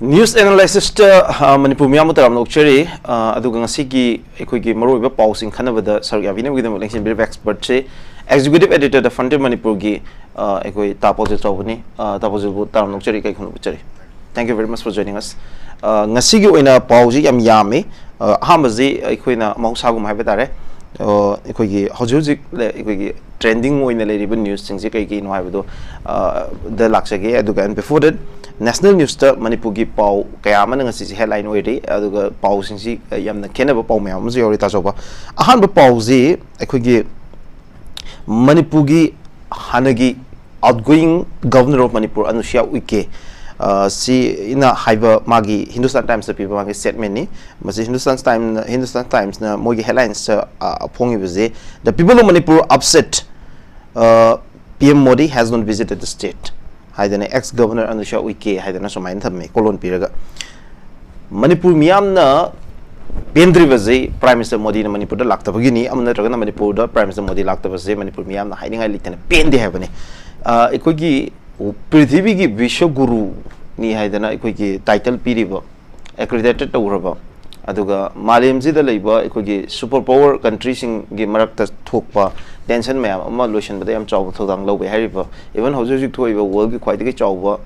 News analysis Manipur Myanmar taram nokchari aduga ngasigi ekhoi maroiba pausing khanabada sarga bina wigidam election bir expert se executive editor the Frontier Manipur gi ekhoi Paojel Chaoba Paojel bu taram nokchari kai khunu buchari. Thank you very much for joining us. Ngasigi oina pauji yam yame hamaji ekhoina mausa gum haiba tare ekhoi gi hojujik le ekhoi gi trending oina le ribbon news sing je kai gi no haibado the laksage aduga and before that National News ta Manipur gi pau kaya man nga si headline oiri aduga pau sing si yamna kenaba pau me am yori ta soba ahan ba pau ji ekhoi gi Manipur gi hanagi outgoing governor of Manipur Anushya Uike si ina haiba magi Hindustan Times the people magi statement ni masi Hindustan Times na mogi headlines pongi bize the people of Manipur upset PM Modi has not visited the state. Haidana ex-governor Anushya Uike haidana somain thamme kolon piraga Manipur miyamna pendri baze Prime Minister Modi na Manipur da lakta bagini amna tragana Manipur da Prime Minister Modi lakta baze Manipur miyamna hiding hai litana pendi habane ekogi prithvi gi vishwa guru ni haidana ekogi title piriba accredited tawraba aduga malemji da leiba ekogi superpower country sing gi marakta thokpa tension mayam ama lotion bada yam chaw thodang lobe hariba even hojik thoiba world gi khwaidagi chawba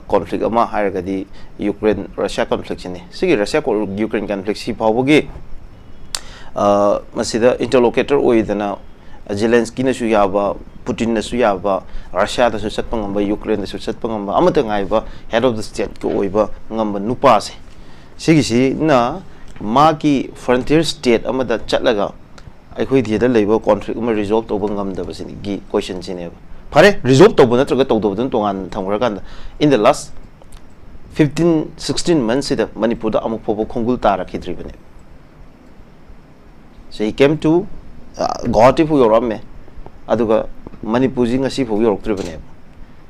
conflict ama haragadi Ukraine Russia conflict ni sigi Russia ko Ukraine conflict si phawgi masida interlocutor oidana Zelensky na su yaba Putin na su yaba Russia da su satpangamba Ukraine da su satpangamba amata ngaiba head of the state ko oiba ngamba nupa se sigi si na maki frontier state amada chatlaga akhoi theater labor conflict uma resolve to bangam da basini gi question sine pare resolve to bana traga to do tongan thamura kan in the last 15-16 months ida Manipur da amuk phobo khongul tara khidri bane so he came to Guwahati fu yorame aduga Manipur ji ngasi fu yorok tri bane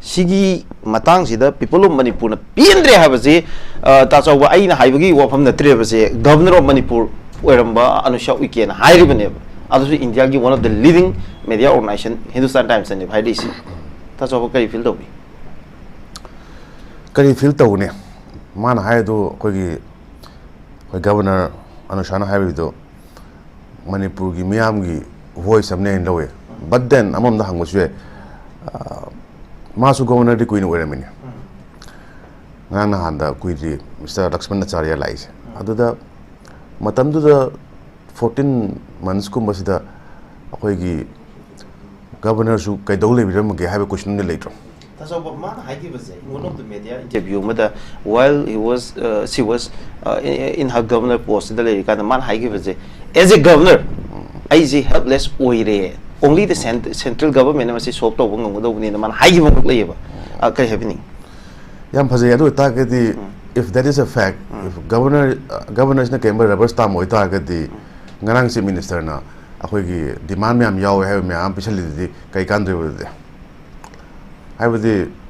sigi matang sida people of Manipur na pindre habase ta chawa aina haibagi wafam na tre base governor of Manipur oiramba Anushya Uike na hairi bane also India gi one of the leading media organization Hindustan Times and bhai disi ta chawa kari feel to ne man hai do koi gi governor Anushya na hai do Manipur gi miyam gi voice amne lowe but then amam da hanguswe masu governor di queen oiramini ngana handa kuidi Mr. Lakshman Acharya laise aduda matam du 14 months ku masida akoi gi governor su kai dole biram ge have a question later so man haigi was in one of the media interview mada while she was in her governor post the lady kind man haigi was as a governor I is helpless oire only the central government must solve to bang do ni man haigi bang leba kai happening yam phase adu ta ke di if that is a fact if governors na kemba rubber stamp oita ke di ngarang si minister na akoi gi demand myam yaw have myam pichali di kai country with I would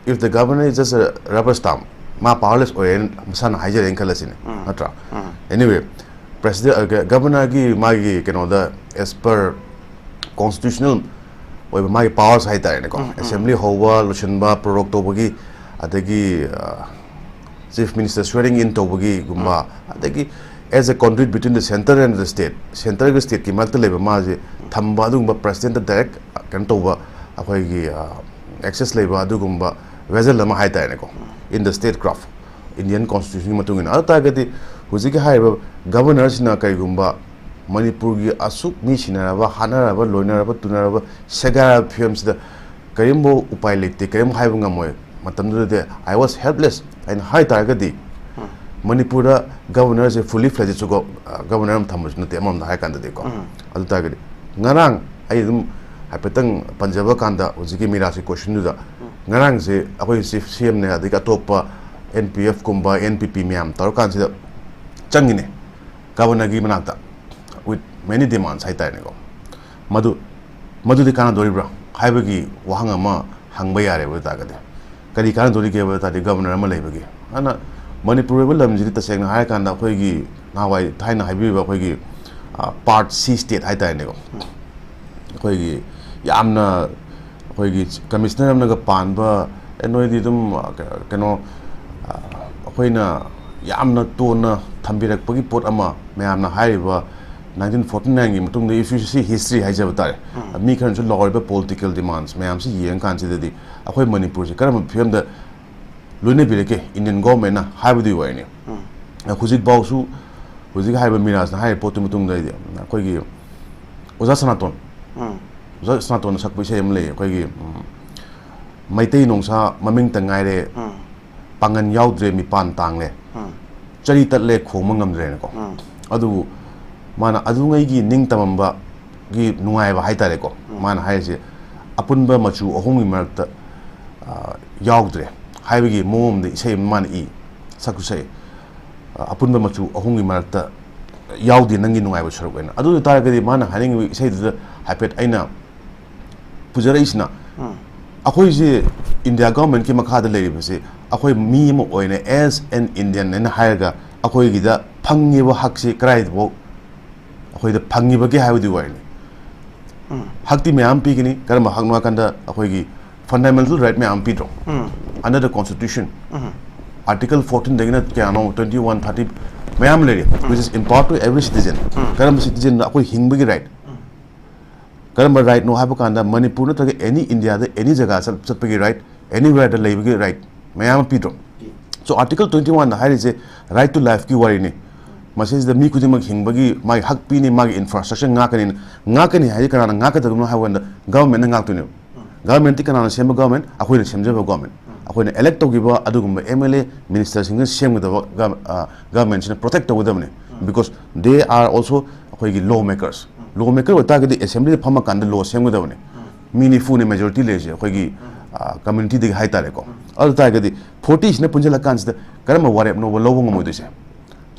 if the governor is just a rubber stamp ma powerless oil san hijack enkalasine atra anyway president governor gi magi the as per constitutional oiba magi powers hai ta ne ko assembly howa lushanba prorok to bagi adagi chief minister swearing in to bagi gumba adagi as a conduit between the center and the state ki malta leba ma je thamba dugumba president direct kan to ba akoi gi access leba dugumba vessel lama hai ta ne ko in the statecraft Indian constitution matungin ata gati huziki haiba governors na kai gumba Manipur gi asuk mi sinaraba hanaraba loinaraba tunaraba sagara films da karimbo upai lete karim haiba ngamoy matam de I was helpless and high target Manipur governor is fully fledged to go governor am thamus nate amam da kan de ko adu target ngarang ai dum hapetang Punjab kanda huziki Miraj question da ngarang se akoi CM ne adika topa NPF kumba NPP miam tar kan se changine governor gi manakta with many demands hai tai ne ko madu de kana dori bra haibagi wahang ama hangba yare ba ta ga de kari kana dori ke ba ta de governor ama leibagi ana Manipur lam ji ta seng na hai kan da khoi gi na wai thai na haibi ba khoi gi part C state hai tai ne ko khoi gi yamna khoi gi commissioner amna ga pan ba enoi di dum kano ꯑꯩꯈꯣꯏꯅ ꯌꯥꯝꯅ ꯇꯣꯟꯅ ꯊꯝꯕꯤꯔꯛꯄꯒꯤ ꯄꯣꯠ ꯑꯃ ꯃꯌꯥꯝꯅ ꯍꯥꯏꯔꯤꯕ 1949ꯒꯤ ꯃꯇꯨꯡꯗ if you see history ꯍꯥꯏꯖꯕ ꯇꯥꯔꯦ ꯃꯤ ꯈꯔꯅꯁꯨ ꯂꯥꯎꯔꯤꯕ political demands ꯃꯌꯥꯝꯁꯤ ꯌꯦꯡꯀꯥꯟꯁꯤꯗꯗꯤ ꯑꯩꯈꯣꯏ ꯃꯅꯤꯄꯨꯔꯁꯤ ꯀꯔꯝꯕ ꯐꯤꯕꯝꯗ ꯂꯣꯏꯅꯕꯤꯔꯛꯀꯦ ꯏꯟꯗꯤꯌꯟ ꯒꯣꯚꯔꯟꯃꯦꯟꯠꯅ ꯍꯥꯏꯕꯗꯨ ꯑꯣꯏꯔꯅꯤ ꯍꯧꯖꯤꯛꯐꯥꯎꯁꯨ ꯍꯧꯖꯤꯛ ꯍꯥꯏꯔꯤꯕ ꯃꯤꯔꯥꯖꯅ ꯍꯥꯏꯔꯤꯕ ꯄꯣꯠꯇꯨ ꯃꯇꯨꯡꯗꯗꯤ ꯑꯩꯈꯣꯏꯒꯤ ꯑꯣꯖꯥ ꯁꯅꯥꯇꯣꯟꯅ ꯁꯛꯄ ꯏꯁꯩ ꯑꯃ ꯂꯩ ꯑꯩꯈꯣꯏꯒꯤ ꯃꯩꯇꯩ ꯅꯣꯡꯁꯥ ꯃꯃꯤꯡꯇ ꯉꯥꯏꯔꯦ ꯄꯥꯡꯒꯟ ꯌꯥꯎꯗ꯭ꯔꯦ ꯃꯤꯄꯥꯟ ꯇꯥꯡꯂꯦ ꯆꯔꯤ ꯇꯠꯂꯦ ꯈꯣꯡꯕ ꯉꯝꯗ꯭ꯔꯦꯅꯀꯣ ꯑꯗꯨꯕꯨ ꯃꯥꯅ ꯑꯗꯨꯉꯩꯒꯤ ꯅꯤꯡꯇꯝꯕꯒꯤ ꯅꯨꯡꯉꯥꯏꯕ ꯍꯥꯏꯇꯥꯔꯦꯀꯣ ꯃꯥꯅ ꯍꯥꯏꯔꯤꯁꯦ ꯑꯄꯨꯟꯕ ꯃꯆꯨ ꯑꯍꯨꯝꯒꯤ ꯃꯔꯛꯇ ꯌꯥꯎꯗ꯭ꯔꯦ ꯍꯥꯏꯕꯒꯤ ꯃꯑꯣꯡ ꯑꯃꯗ ꯏꯁꯩ ꯑꯃ ꯃꯥꯅ ꯁꯛꯁꯨ ꯁꯛꯏ ꯑꯄꯨꯟꯕ ꯃꯆꯨ ꯑꯍꯨꯝꯒꯤ ꯃꯔꯛꯇ ꯌꯥꯎꯗꯦ ꯅꯪꯒꯤ ꯅꯨꯡꯉꯥꯏꯕ ꯁꯔꯨꯛ ꯑꯣꯏꯅ ꯑꯗꯨ ꯑꯣꯏꯇꯥꯔꯒꯗꯤ ꯃꯥꯅ ꯍꯥꯏꯅꯤꯡꯉꯤꯕ ꯏꯁꯩꯗꯨꯗ ꯍꯥꯏꯐꯦꯠ ꯑꯩꯅ ꯄꯨꯖꯔꯛꯏꯁꯤꯅ ꯑꯩꯈꯣꯏꯁꯦ ꯏꯟꯗꯤꯌꯥ ꯒꯣꯚꯔꯟꯃꯦꯟꯠꯀꯤ ꯃꯈꯥꯗ ꯂꯩꯔꯤꯕꯁꯤ ꯑꯩꯈꯣꯏ ꯃꯤ ꯑꯃ ꯑꯣꯏꯅ ꯑꯦꯁ ꯑꯦꯟ ꯏꯟꯗꯤꯌꯟ ꯍꯥꯏꯅ ꯍꯥꯏꯔꯒ ꯑꯩꯈꯣꯏꯒꯤꯗ ꯐꯪꯉꯤꯕ ꯍꯛꯁꯤ ꯀꯗꯥꯏꯗꯐꯥꯎ ꯑꯩꯈꯣꯏꯗ ꯐꯪꯉꯤꯕꯒꯦ ꯍꯥꯏꯕꯗꯨ ꯑꯣꯏꯔꯅꯤ ꯍꯛꯇꯤ ꯃꯌꯥꯝ ꯄꯤꯒꯅꯤ ꯀꯔꯝꯕ ꯍꯛꯅꯣ ꯍꯥꯏꯀꯥꯟꯗ ꯑꯩꯈꯣꯏꯒꯤ ꯐꯟꯗꯥꯃꯦꯟꯇꯦꯜ ꯔꯥꯏꯠ ꯃꯌꯥꯝ ꯄꯤꯗ꯭ꯔꯣ under the constitution article 14 dagina kayano 21 30 mayam lere which is empowered to every citizen karam citizen akoi hingbagi right karam right no haiba kanda manipur natraga any india da any jaga satpagi right anywhere da leibagi right mayam pidro so article 21 da hairi je right to life ki wari ni message da mi kudimag hingbagi mai hak pi ni magi infrastructure ngakani hai kana ngakadagum ha wanda government na ngaktuni government kana sema government akoi semjaba government अखोने elect तौगिबा अदुगुम्बा MLA ministers सिंग सेमगदबा government सिना protect तौगदबने because they are also अखोइगी lawmakers वतागदि assembly फमा कांद law सेमगदबने मिनी फुने majority लेजे अखोइगी community दि हाइतारेको अदुतागदि 40 सिना पुंजला कांसद करम वारेप नो लोबो ngमोदिसे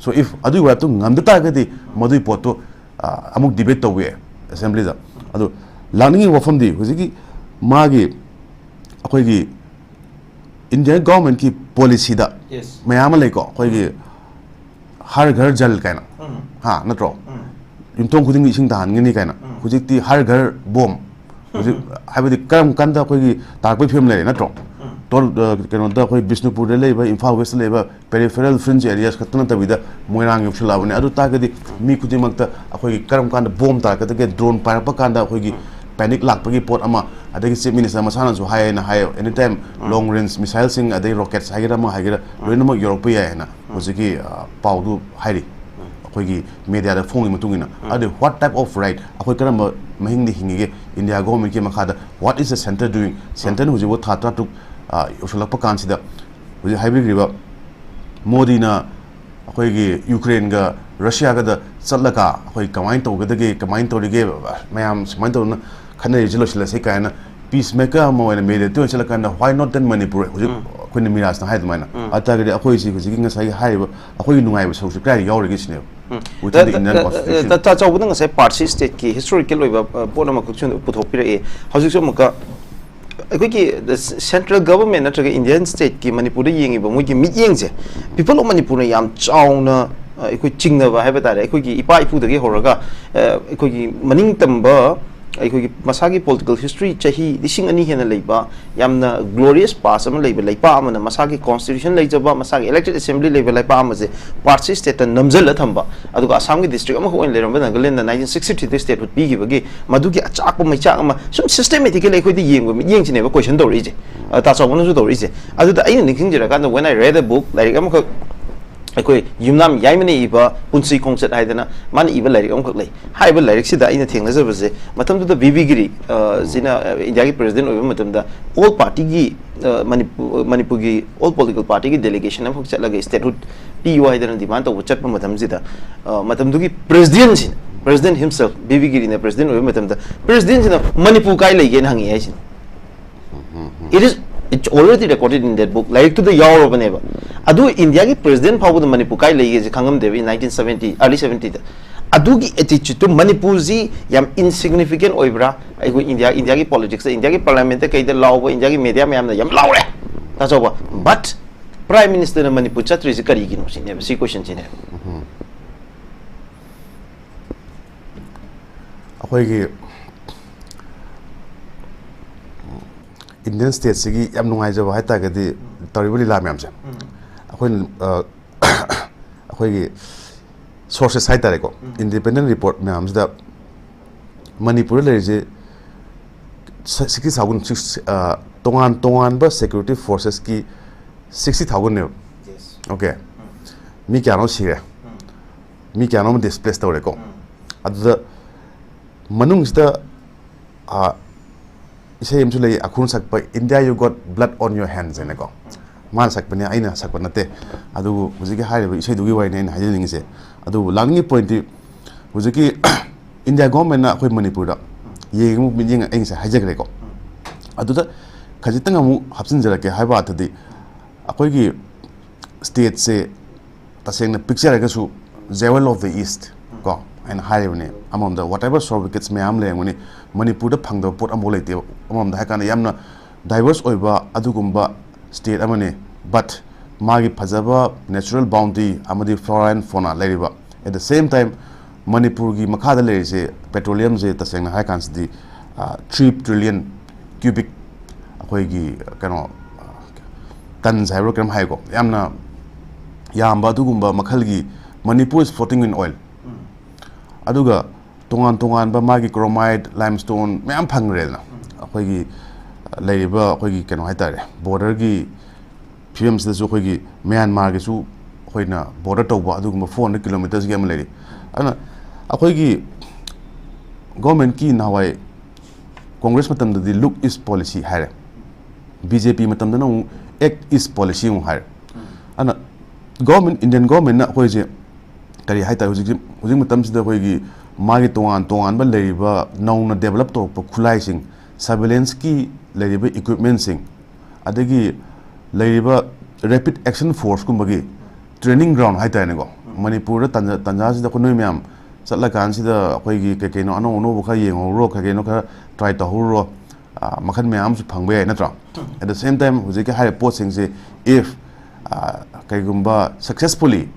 so if अदु वारेप तो ngमदतागदि मदुइ पोतो अमुक debate तौगे assembly दा अदु लानिंग वफमदि हुजिगी मागी अखोइगी इंडियन गवर्नमेंट की पॉलिसी दा मयाम लेको कोई हर घर जल कहना हाँ नत्रो युमथों खुदिंग इसिंग दाहनगनी कहना हुजिकती हर घर बोम हुजिक हाइबदि करम कंदा कोई ताकबे फिल्म ले नत्रो तोल केनोदा कोई बिष्णुपुर लेबा इम्फाल वेस्ट लेबा पेरिफेरल फ्रिंज एरियास खतना तबिदा मोइरांग युफलाबने अदु तागदि मी खुदिमक्ता अखोई करम कंदा बोम ताकदगे ड्रोन पारपा कंदा अखोई panic lakpagi pot ama adagi chief minister masana ju hai na hai anytime long range missile sing adai rockets hagira ma hagira loina ma europe ya na hojiki paudu hairi akoigi media da phongi mutungina ade what type of right akoi karamba mahing ni hingige india government ki makhada what is the center doing center huji wo thata tu usulakpa kansida huji hybrid riba modi na akoigi ukraine ga russia ga da chatlaka akoi kamain tawgadage kamain tawrige mayam smain tawna खन्ने जिलोसिला से कायना peacemaker Moyna मेरे तो चला कांदा why not then manipur हुजिक कोनि मिराज ना हाय दमाना अतागदि अखोइ सि हुजिक ngasai हाइबो अखोइ नुंगाइबो सौसु क्राइ यावरगे सिने within the indian constitution ta chawbudang ngasai party state ki historical oiba ponama kuchun puthopira e hojik so maka अखोइ की सेंट्रल गवर्नमेंट नत्रगे इंडियन स्टेट की मणिपुर दे येंगी बा मोगी मियेंग जे पीपल ऑफ मणिपुर ने याम चावना अखोइ चिंगनबा हाइबा तारे अखोइ की इपा इपु दगे होरगा अखोइ की मनिंग तंबा अखोइ मसागी पॉलिटिकल हिस्ट्री चाही लिसिंग अनि हेना लेबा यामना ग्लोरियस पास अम लेबा लेपा अमना मसागी कॉन्स्टिट्यूशन लेजबा मसागी इलेक्टेड असेंबली लेबा लेपा अमजे पार्टी स्टेट नमजल थंबा अदुगा असम की डिस्ट्रिक्ट अम होइन लेरम नागालैंड 1963 स्टेट हुत पीगिबगी मदुगी अचाक मैचाक अम सम सिस्टेमेटिकली अखोइ दि येंगजिनेबा क्वेश्चन दौरिजे ताचावनसु दौरिजे अदुदा अइन निखिंजरा कान when I read the book like अम अखोइ युमनाम याइमने इबा पुंसी खोंगचत हाइदना मान इबा लाइक अमखक लै हाइबा लाइक सिदा आइना थेंगनजबसे मतमदुदा बीबी गिरी जिना इंडिया की प्रेसिडेंट ओइबा मतमदा ऑल पार्टी की मणिपुर की ऑल पॉलिटिकल पार्टी की डेलीगेशन अमखक चलगा स्टेटहुड पीयू हाइदना डिमांड तो चटप मतमजिदा मतमदुगी प्रेसिडेंट हिमसेल्फ बीबी गिरी ने प्रेसिडेंट ओइबा मतमदा प्रेसिडेंट जिना मणिपुर काई लैगे हंगी हाइसिन it's already recorded in that book like to the yaw of neighbor adu india ki president phabu manipur kai lege je khangam devi 1970 early 70 da adu ki attitude to manipur ji yam insignificant oibra ai india ki politics india ki parliament kai da law india ki media mayam da yam lawre ta so but prime minister na manipur chatri ji kari gi no sin ne si question ji ne akhoi gi Indian state से याम नुंगाइजब हाइतागदि तरिबलि ला ma'am से ꯑꯩꯈꯣꯏꯒꯤ sources ꯍꯥꯏꯇꯥꯔꯦꯀꯣ independent report ꯃꯌꯥꯝꯁꯤꯗ ꯃꯅꯤꯄꯨꯔꯗ ꯂꯩꯔꯤꯁꯦ 60,000 ꯇꯣꯉꯥꯟꯕ security forces ꯀꯤ 60,000ꯅꯦꯕ okay mi kya no sire mi kya no displace tawre ko adu manung sida isai amsu lei akhun sakpa India you got blood on your hands ene ko man sakpani aina sakpa nate adu hujiki haire isai dugi waine ne hajening se adu langni point hujiki India government na khoi Manipur da yemu minjing ain se hajagre ko adu da khajitang amu hapsin jara ke haiba thadi akoi gi state se taseng na picture agasu jewel of the east ko and high ne among the whatever surrogates me am le ngoni Manipur da phangdo pot amol lete among the hakana yamna diverse oiba adugumba state amane but magi phajaba natural bounty amadi flora and fauna leriba at the same time Manipur gi makhada le se petroleum je taseng na hakan di 3 trillion cubic akoi gi kano tons hairo kram hai ko yamna yamba dugumba makhalgi Manipur is floating in oil aduga tongan ba magi chromite limestone mayam phangrel na akhoi gi leiba akhoi gi keno haitare border gi films da akhoi gi Myanmar gi su khoina border tawba adugumba 400 kilometers gi am leiri ana akhoi gi government ki nawai congress matam da look is policy haire BJP matam da no act is policy mu haire ana government Indian government na khoi je kari hai ta hujik matam sida khoi gi magi tongan ba leiba nauna develop to khulai sing surveillance ki leiba equipment sing adagi leiba rapid action force kumbagi training ground hai ta ne go Manipur tanja sida ko noi myam satla kan sida khoi gi ke no ano kha yeng ro kha no kha try to ro makhan myam su phangbe ai na tra at the same time hujik hai post sing se if kaigumba successfully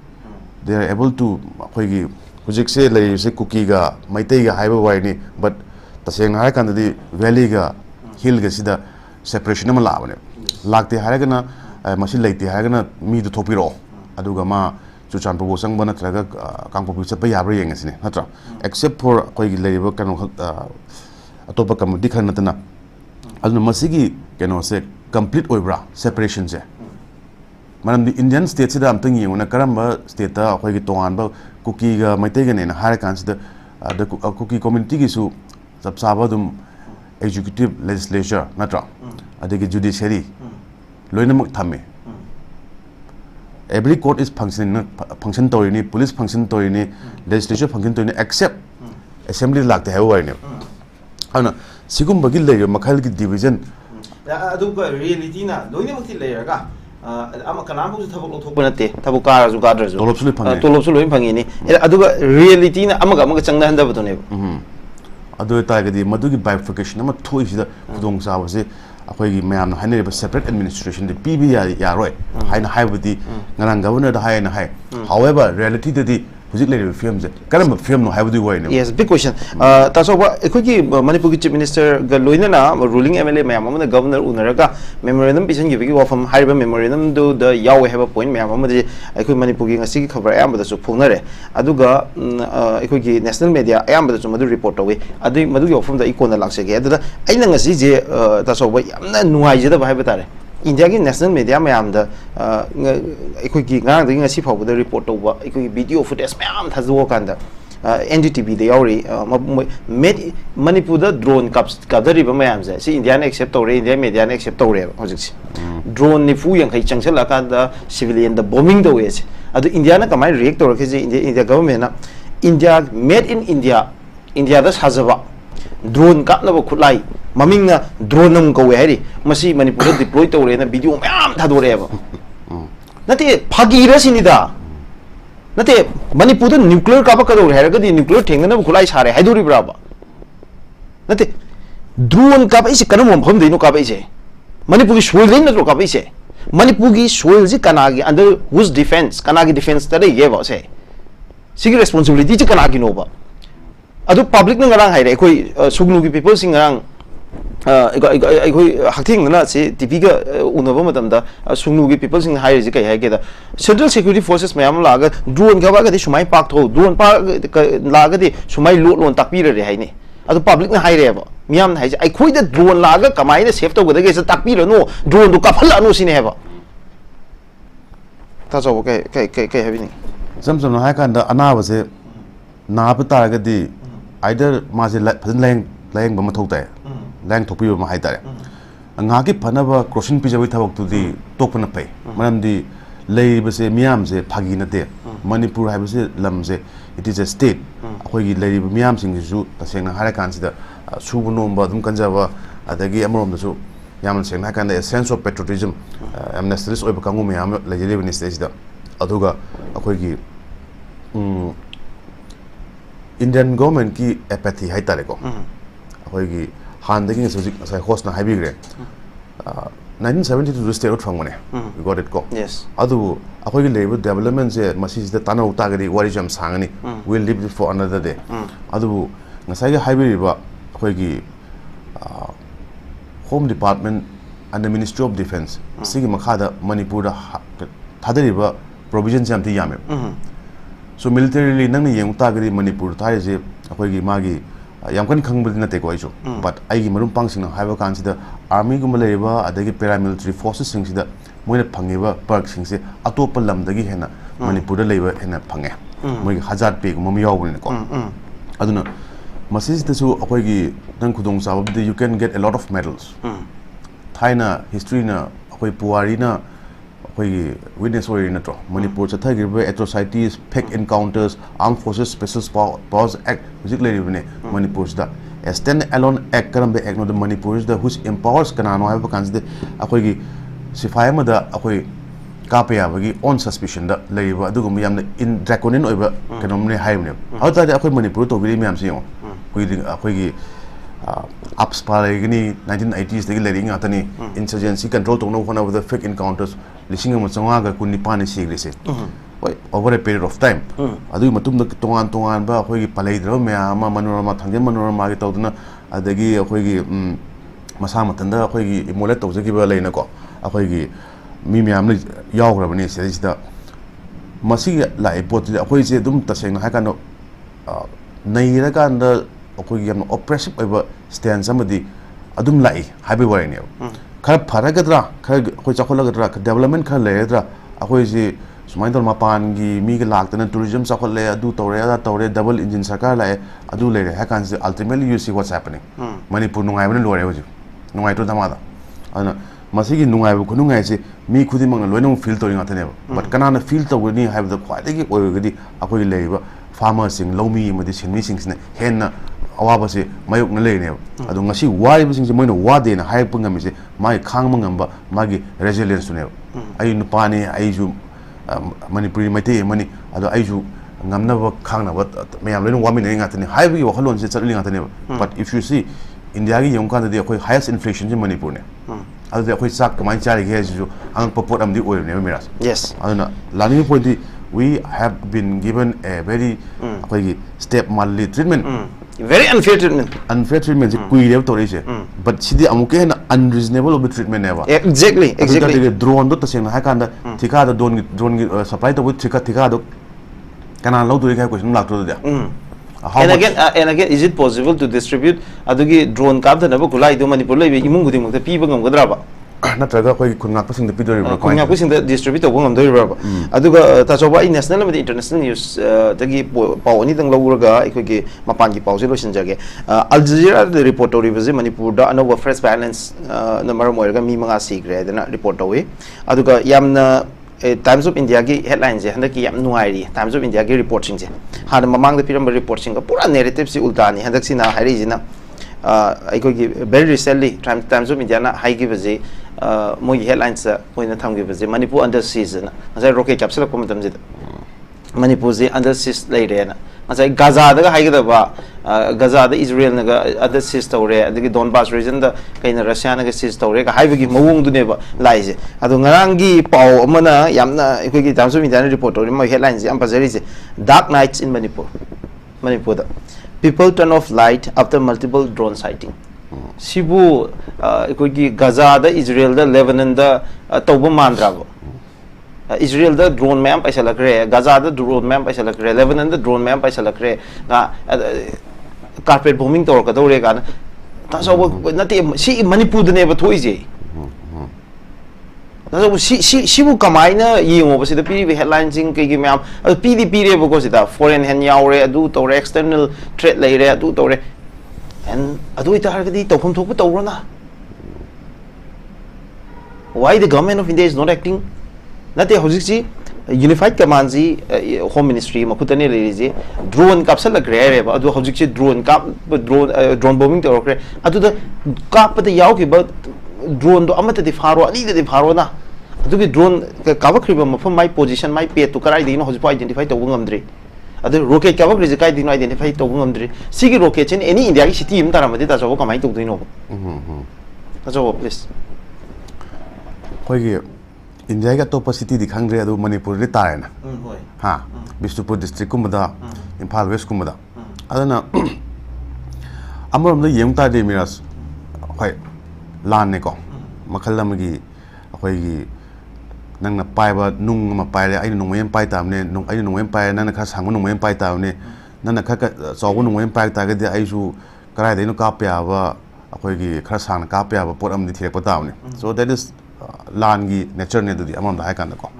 they are able to khoigi hujik se lei se cookie ga maitei ga haiba wai ni but taseng hai kan di valley ga hill ga sida separation ma la bane lagte hai ga na masi leite hai ga na mi du thopiro aduga ma chuchan probo sang bana traga kangpo pi chapa yabra yeng asine hatra except for khoigi leiba kanu atopa community khan na adu masigi keno se complete oibra separation se manam the Indian state sida amtang yenguna karamba state ta khoi gi tongan ba cookie ga maitei ga ne na har kan sida the cookie community gi su sab saba dum executive legislature natra adigi judiciary loina mak thame every court is function toini police function toini legislature function toini except assembly lakte hai wai ne ana sigum bagi le makhal gi division adu ka reality na loina mak thi le ra ama kanam bu thabuk lothok banate thabuk ka ju ka dra ju tolop su loi phangi ni aduga reality na amaga changna handa bu ne adu ta ga di madu gi bifurcation ama thoi sida khudong sa ba se akhoi gi mayam na haine ba separate administration de pb ya roi haina haibudi ngarang governor da haina hai however reality de di hujik le film je karam film no haibudi wai ne yes big question ta so ba ekhoi gi Manipur gi chief minister ga loina na ruling MLA mayam amana governor unaraga memorandum pisan gi gi wafam hariba memorandum do the yaw have a point mayam amadi ekhoi Manipur gi ngasi gi khabar ayam da su phongnare aduga ekhoi gi national media ayam da su madu report tawi adu madu gi wafam da ikona lakse ge adu aina ngasi je ta so ba yamna nuai je da ba haiba tare India ki national media mayam da ekhoi gi ngang da ngasi phaw da report tawa ekhoi video footage mayam thazu kan da NDTV de yauri made Manipur da drone kapdari ba mayam se si India ne accept tore India media ne accept tore hojik drone ni fu yang khai changsel la kan da civilian da bombing da wes adu India na kamai react tore ke India government na India made in India da sajaba drone kap na ba khulai maming na drone nam ko hari masi Manipur da deploy tore na video mayam thadore ba nati phagi rasinida nate Manipur da nuclear ka ba ka dore haraga di nuclear thengna na khulai sare haidori braba nate drone ka ba isi kanam phom deino ka ba ise Manipur gi soil na ka ba ise Manipur gi soil ji kana gi under whose defense kana gi defense ta ye ba se sigi responsibility ji kana gi no ba adu public na ngarang haire koi sugnu gi people sing ngarang ꯑꯩꯈꯣꯏ ꯍꯛꯊꯦꯡꯅꯅ ꯁꯤ ꯇꯤꯚꯤꯒ ꯎꯅꯕ ꯃꯇꯝꯗ ꯁꯨꯡꯅꯨꯒꯤ ꯄꯤꯄꯜꯁꯤꯡꯅ ꯍꯥꯏꯔꯤꯁꯤ ꯀꯩ ꯍꯥꯏꯒꯦꯗ central security forces ꯃꯌꯥꯝ ꯑꯃ ꯂꯥꯛꯑꯒ ꯗ꯭ꯔꯣꯟ ꯀꯥꯞꯄꯛꯑꯒꯗꯤ ꯁꯨꯃꯥꯏꯅ ꯄꯥꯛꯊꯣꯛ ꯗ꯭ꯔꯣꯟ ꯂꯥꯛꯑꯒꯗꯤ ꯁꯨꯃꯥꯏꯅ ꯂꯣꯟ ꯇꯥꯛꯄꯤꯔꯔꯦ ꯍꯥꯏꯅꯤ ꯑꯗꯨ ꯄꯕ꯭ꯂꯤꯛꯅ ꯍꯥꯏꯔꯦꯕ ꯃꯤꯌꯥꯝꯅ ꯍꯥꯏꯁꯦ ꯑꯩꯈꯣꯏꯗ ꯗ꯭ꯔꯣꯟ ꯂꯥꯛꯑꯒ ꯀꯃꯥꯏꯅ ꯁꯦꯐ ꯇꯧꯒꯗꯒꯦꯁꯦ ꯇꯥꯛꯄꯤꯔꯅꯨ ꯗ꯭ꯔꯣꯟꯗꯣ ꯀꯥꯞꯍꯜꯂꯛꯑꯅꯨ ꯁꯤꯅꯦ ꯍꯥꯏꯕ ꯇꯥꯆꯧꯕ ꯀꯩ ꯍꯥꯏꯕꯤꯅꯤꯡꯉꯤ ꯏꯆꯝ ꯆꯝꯅ ꯍꯥꯏ ꯀꯥꯟꯗ ꯑꯅꯥꯕꯁꯦ ꯅꯥꯕ ꯇꯥꯔꯒꯗꯤ ꯑꯥꯏꯗꯔ ꯃꯥꯁꯦ ꯐꯖꯅ ꯂꯥꯌꯦꯡꯕ ꯃꯊꯧ ꯇꯥꯏ ꯂꯥꯌꯦꯡꯊꯣꯛꯄꯤꯕ ꯑꯃ ꯍꯥꯏꯇꯥꯔꯦ ꯉꯥꯏꯍꯥꯛꯀꯤ ꯐꯅꯕ ꯀ꯭ꯔꯣꯁꯤꯟ ꯄꯤꯖꯕꯒꯤ ꯊꯕꯛꯇꯨꯗꯤ ꯇꯣꯛꯄꯅ ꯐꯩ ꯃꯔꯝꯗꯤ ꯂꯩꯔꯤꯕꯁꯦ ꯃꯤꯌꯥꯝꯁꯦ ꯐꯥꯒꯤ ꯅꯠꯇꯦ ꯃꯅꯤꯄꯨꯔ ꯍꯥꯏꯕꯁꯦ ꯂꯝꯁꯦ ꯏꯠ ꯏꯁ ꯑꯦ ꯁ꯭ꯇꯦꯠ ꯑꯩꯈꯣꯏꯒꯤ ꯂꯩꯔꯤꯕ ꯃꯤꯌꯥꯝꯁꯤꯡꯁꯤꯁꯨ ꯇꯁꯦꯡꯅ ꯍꯥꯏꯔꯀꯥꯟꯁꯤꯗ ꯁꯨꯕ ꯅꯣꯝꯕ ꯑꯗꯨꯝ ꯀꯟꯖꯕ ꯑꯗꯒꯤ ꯑꯃꯔꯣꯝꯗꯁꯨ ꯌꯥꯝꯅ ꯁꯦꯡꯅ ꯍꯥꯏ ꯀꯥꯟꯗ ꯁꯦꯟꯁ ꯑꯣꯐ ꯄꯦꯇ꯭ꯔꯣꯇꯤꯖꯝ ꯌꯥꯝ ꯅꯦꯁꯅꯦꯂꯤꯁ ꯑꯣꯏꯕ ꯀꯥꯡꯕꯨ ꯃꯌꯥꯝ ꯑꯃ ꯂꯩꯖꯔꯤꯕꯅꯤ ꯁꯤꯗꯩꯁꯤꯗ ꯑꯗꯨꯒ ꯑꯩꯈꯣꯏꯒꯤ ꯏꯟꯗꯤꯌꯟ ꯒꯣꯔꯃꯦꯟꯠꯀꯤ ꯑꯦꯄꯦꯊꯤ ꯍꯥꯏꯇꯥꯔꯦꯀꯣ ꯑꯩꯈꯣꯏꯒꯤ ꯍꯥꯟꯅꯗꯒꯤ ꯍꯧꯖꯤꯛ ꯉꯁꯥꯏ ꯍꯣꯁꯅ ꯍꯥꯏꯕꯤꯈ꯭ꯔꯦ 1972 ꯁ꯭ꯇꯦꯠ ꯑꯥꯎꯠ ꯐꯪꯕꯅꯦ ꯒꯣꯠ ꯏꯠ ꯀꯣ ꯑꯗꯨꯕꯨ ꯑꯩꯈꯣꯏꯒꯤ ꯂꯩꯔꯤꯕ ꯗꯦꯕꯂꯞꯃꯦꯟꯁꯦ ꯃꯁꯤꯁꯤꯗ ꯇꯥꯟꯅꯧ ꯇꯥꯔꯒꯗꯤ ꯋꯥꯔꯤꯁꯨ ꯌꯥꯝ ꯁꯥꯡꯉꯅꯤ ꯋꯤꯜ ꯂꯤꯞ ꯐꯣꯔ ꯑꯅꯗꯔ ꯗꯦ ꯑꯗꯨꯕꯨ ꯉꯁꯥꯏꯒꯤ ꯍꯥꯏꯕꯤꯔꯤꯕ ꯑꯩꯈꯣꯏꯒꯤ home department and the ministry of defence ꯁꯤꯒꯤ ꯃꯈꯥꯗ ꯃꯅꯤꯄꯨꯔꯗ ꯊꯥꯗꯔꯤꯕ ꯄ꯭ꯔꯣꯕꯤꯖꯟꯁꯦ ꯌꯥꯝ ꯊꯤ ꯌꯥꯝꯃꯦꯕ ꯁꯣ ꯃꯤꯂꯤꯇꯔꯤꯂꯤ ꯅꯪꯅ ꯌꯦꯡꯉꯨ ꯇꯥꯔꯒꯗꯤ ꯃꯅꯤꯄꯨꯔ ꯊꯥꯔꯤꯁꯦ ꯑꯩꯈꯣꯏꯒꯤ ꯃꯥꯒꯤ ꯌꯥꯝ ꯀꯟꯅ ꯈꯪꯕꯗꯤ ꯅꯠꯇꯦꯀꯣ ꯑꯩꯁꯨ ꯕꯠ ꯑꯩꯒꯤ ꯃꯔꯨꯞꯄꯥꯡꯁꯤꯡꯅ ꯍꯥꯏꯕ ꯀꯥꯟꯁꯤꯗ ꯑꯥꯔꯃꯤꯒꯨꯝꯕ ꯂꯩꯔꯤꯕ ꯑꯗꯒꯤ ꯄꯦꯔꯥꯃꯤꯂꯤꯇꯔꯤ ꯐꯣꯔꯁꯦꯁꯁꯤꯡꯁꯤꯗ ꯃꯣꯏꯅ ꯐꯪꯉꯤꯕ ꯄꯔꯛꯁꯤꯡꯁꯦ ꯑꯇꯣꯞꯄ ꯂꯝꯗꯒꯤ ꯍꯦꯟꯅ ꯃꯅꯤꯄꯨꯔꯗ ꯂꯩꯕ ꯍꯦꯟꯅ ꯐꯪꯉꯦ ꯃꯣꯏꯒꯤ ꯍꯖꯥꯔ ꯄꯦꯒꯨꯝꯕ ꯑꯃ ꯌꯥꯎꯕꯅꯤꯅꯀꯣ ꯑꯗꯨꯅ ꯃꯁꯤꯁꯤꯗꯁꯨ ꯑꯩꯈꯣꯏꯒꯤ ꯅꯪ ꯈꯨꯗꯣꯡꯆꯥꯕꯗꯤ you can get a lot of medals ꯊꯥꯏꯅ ꯍꯤꯁꯇ꯭ꯔꯤꯅ ꯑꯩꯈꯣꯏ ꯄꯨꯋꯥꯔꯤꯅ ꯑꯩꯈꯣꯏꯒꯤ ꯋꯤꯠꯅꯦꯁ ꯑꯣꯏꯔꯤ ꯅꯠꯇ꯭ꯔꯣ ꯃꯅꯤꯄꯨꯔ ꯆꯠꯊꯈꯤꯕ ꯑꯦꯇ꯭ꯔꯣꯁꯥꯏꯇꯤꯁ ꯐꯦꯛ ꯑꯦꯟꯀꯥꯎꯟꯇꯔꯁ ꯑꯥꯔꯝ ꯐꯣꯔꯁꯦꯁ ꯁ꯭ꯄꯦꯁꯦꯜ ꯄꯥꯋꯔꯁ ꯑꯦꯛ ꯍꯧꯖꯤꯛ ꯂꯩꯔꯤꯕꯅꯦ ꯃꯅꯤꯄꯨꯔꯁꯤꯗ ꯑꯦ ꯁ꯭ꯇꯦꯟ ꯑꯦꯂꯣꯟ ꯑꯦꯛ ꯀꯔꯝꯕ ꯑꯦꯛꯅꯣꯗ ꯃꯅꯤꯄꯨꯔꯁꯤꯗ ꯍꯨꯏꯁ ꯑꯦꯝꯄꯥꯋꯔꯁ ꯀꯅꯥꯅꯣ ꯍꯥꯏꯕ ꯀꯥꯟꯁꯤꯗ ꯑꯩꯈꯣꯏꯒꯤ ꯁꯤꯐꯥꯏ ꯑꯃꯗ ꯑꯩꯈꯣꯏ ꯀꯥꯞꯄ ꯌꯥꯕꯒꯤ ꯑꯣꯟ ꯁꯁꯄꯤꯁꯟꯗ ꯂꯩꯔꯤꯕ ꯑꯗꯨꯒꯨꯝꯕ ꯌꯥꯝꯅ ꯗ꯭ꯔꯦꯀꯣꯅꯤꯌꯟ ꯑꯣꯏꯕ ꯀꯩꯅꯣꯝꯅꯦ ꯍꯥꯏꯕꯅꯦꯕ ꯑꯗꯨ ꯇꯥꯔꯗꯤ ꯑꯩꯈꯣꯏ ꯃꯅꯤꯄꯨꯔꯗ ꯇꯧꯕꯤꯔꯤ ꯃꯌꯥꯝꯁꯦ ꯌꯦꯡꯉꯣ ꯑꯩꯈꯣꯏꯒꯤ ꯑꯞꯁꯄꯥ ꯂꯩꯒꯅꯤ 1980sdꯒꯤ ꯂꯩꯔꯤ ꯉꯥꯛꯇꯅꯤ ꯏꯟꯁꯔꯖꯦꯟꯁꯤ ꯀꯟꯇ꯭ꯔꯣꯜ ꯇꯧꯅꯕ ꯍꯣꯠꯅꯕꯗ ꯐꯦꯛ इनकाउंटर्स 1919 सिग्रीसे होय over a period of time अदुई मतुंग तोंगान तोंगान बा अखोई पलेद्रब मयाम मनोरमा थांगे मनोरमा के तौदना अदगी अखोई मसा मतंदा अखोई इमोलेट तौजगिबा लेनको अखोई मी मयाम यावग्रबनी सिदा मसी लाई पोत अखोई से दुम तसेंग हाकानो नैरकांदा अखोई याम ऑपरेसिव ओइबा स्टैंड समदि अदुम लाई हाबी वराइने खर फरगद्रा खर अखोई चखोलगद्रा डेवलपमेंट खर लेद्रा अखोई से सुमाइन तौर मपान की मी के लाक्तना टूरिज्म चखोले अदु तौरे अदा तौरे डबल इंजिन सरकार लाए अदु लेरे हाकान से ultimately you see what's happening Manipur नुंगाइबन लोरे होजि नुंगाइतो दमादा अना मसिगी नुंगाइबो खुनुंगाइ से मी खुदिमंग लोइनम फील तौरि ngathane बट कनाना फील तौगनी हाइबद ख्वाइदगी ओइगदी अखोई लेइबा फार्मर्स सिंग लौमी मदि सिनमी सिंगसिने हेन्ना अवाबसे मायुक न लेने अदु ngasi वारिबो सिंग मोइनो वादेना हाइप ngamiसे माइ खांगम ngamba मागी रेजिलियंस ने आई नुपाने आइजु मणिपुरी मैते मनी अदो आइजु ngamnaba khangnaba mayam loin wami nei ngatani haibi wakhalon se chatli ngatani but if you see india gi yong kan de akhoi highest inflation ji manipur ne adu de akhoi chak kamai chari ge ji ang popot amdi oir ne miras yes aduna lani point we have been given a very akhoi step mali treatment very unfair treatment kuire to rese but sidi amuke na unreasonable of treatment never exactly drone do taseng ha kan da thika da drone supply to with thika do kana lo do kai question lak to da and again is it possible to distribute adugi drone kap da na ba kulai do manipur lai imung guding da pi ba ngam gadra ba natraga koi khunga pasing da pidori ba khunga pasing da distribute to ngam doi ba aduga ta choba national and international news dagi pawani dang lawuraga ikoi mapan gi pawse lo sinjage Al Jazeera the report tori ba manipur da anova fresh balance number moiraga mi manga sigre da report tawi aduga yamna Times of India की headlines है हंदक की यम नुआइरी Times of India की reporting से हां ममांग the पिरम reporting का पूरा narrative से उल्टा नहीं हंदक सी ना हारी जिना आइको की very recently Times of India ना हाई की वजह मोगी headlines कोई ना थम की वजह मणिपुर under siege ना मतलब rocket capsule को मतलब जित मणिपुर से under siege ले रहे ना मतलब गाजा दगा हाई की दबा Gaza the Israel Naga under siege तौरे अदगी Donbas region the कहीं ना रशिया नगा siege तौरे का हाई बगी मवुंग दुने बा लाइजे अदो ngrangi paw amana yamna ikoi Times of India report ori ma headlines am pazari se dark nights in Manipur da people turn off light after multiple drone sighting Sibu Ikogi Gaza, the Israel, the Lebanon, the Toba Mandrago. Israel, the drone map, I shall agree. Gaza, the drone map, I shall agree. Lebanon, the drone map, I shall agree. Carpet bombing to Orkadoregan. That's all. Nothing. She Manipur the neighbor to easy. She will come in the PDP headlines in Kigimam, a PDP because it foreign hen yaure, do to external trade later, do to and I do it already to come to put over. Why the government of India is not acting? Not a Hosiksi, Unified Command, Home Ministry, Makutani Lazy, drone capsule a grave, I do Hosiksi drone cap, drone bombing to occur. I do the cap at the Yauki, but drone to Amata de Faro, neither the Farona. To be drone cover crib from my position, my pay to carry the nose identify to Wungandri. Other rocket cover is a guide to identify to Wungandri. Sigi rockets in any India city in Taramadi, that's all come I to know. That's all, please. India got top city, the Kangre, Manipur retire. Ha, Bistupur district Kumada, in Pal West Kumada. I don't know. I'm from the young tide Miraj. Quite Lan Nico, Makalamagi, nang na pai ba nung ma pai le ai nung yen pai tam ne nung ai nung yen pai na na kha sang nung yen pai ta ne na na kha ka so nung yen pai ta ga de ai su karai de no ka pya ba akhoi gi khara sang ka pya ba pot am ni thek pa ta ne so that is lan gi nature ne du di amam da hai kan ko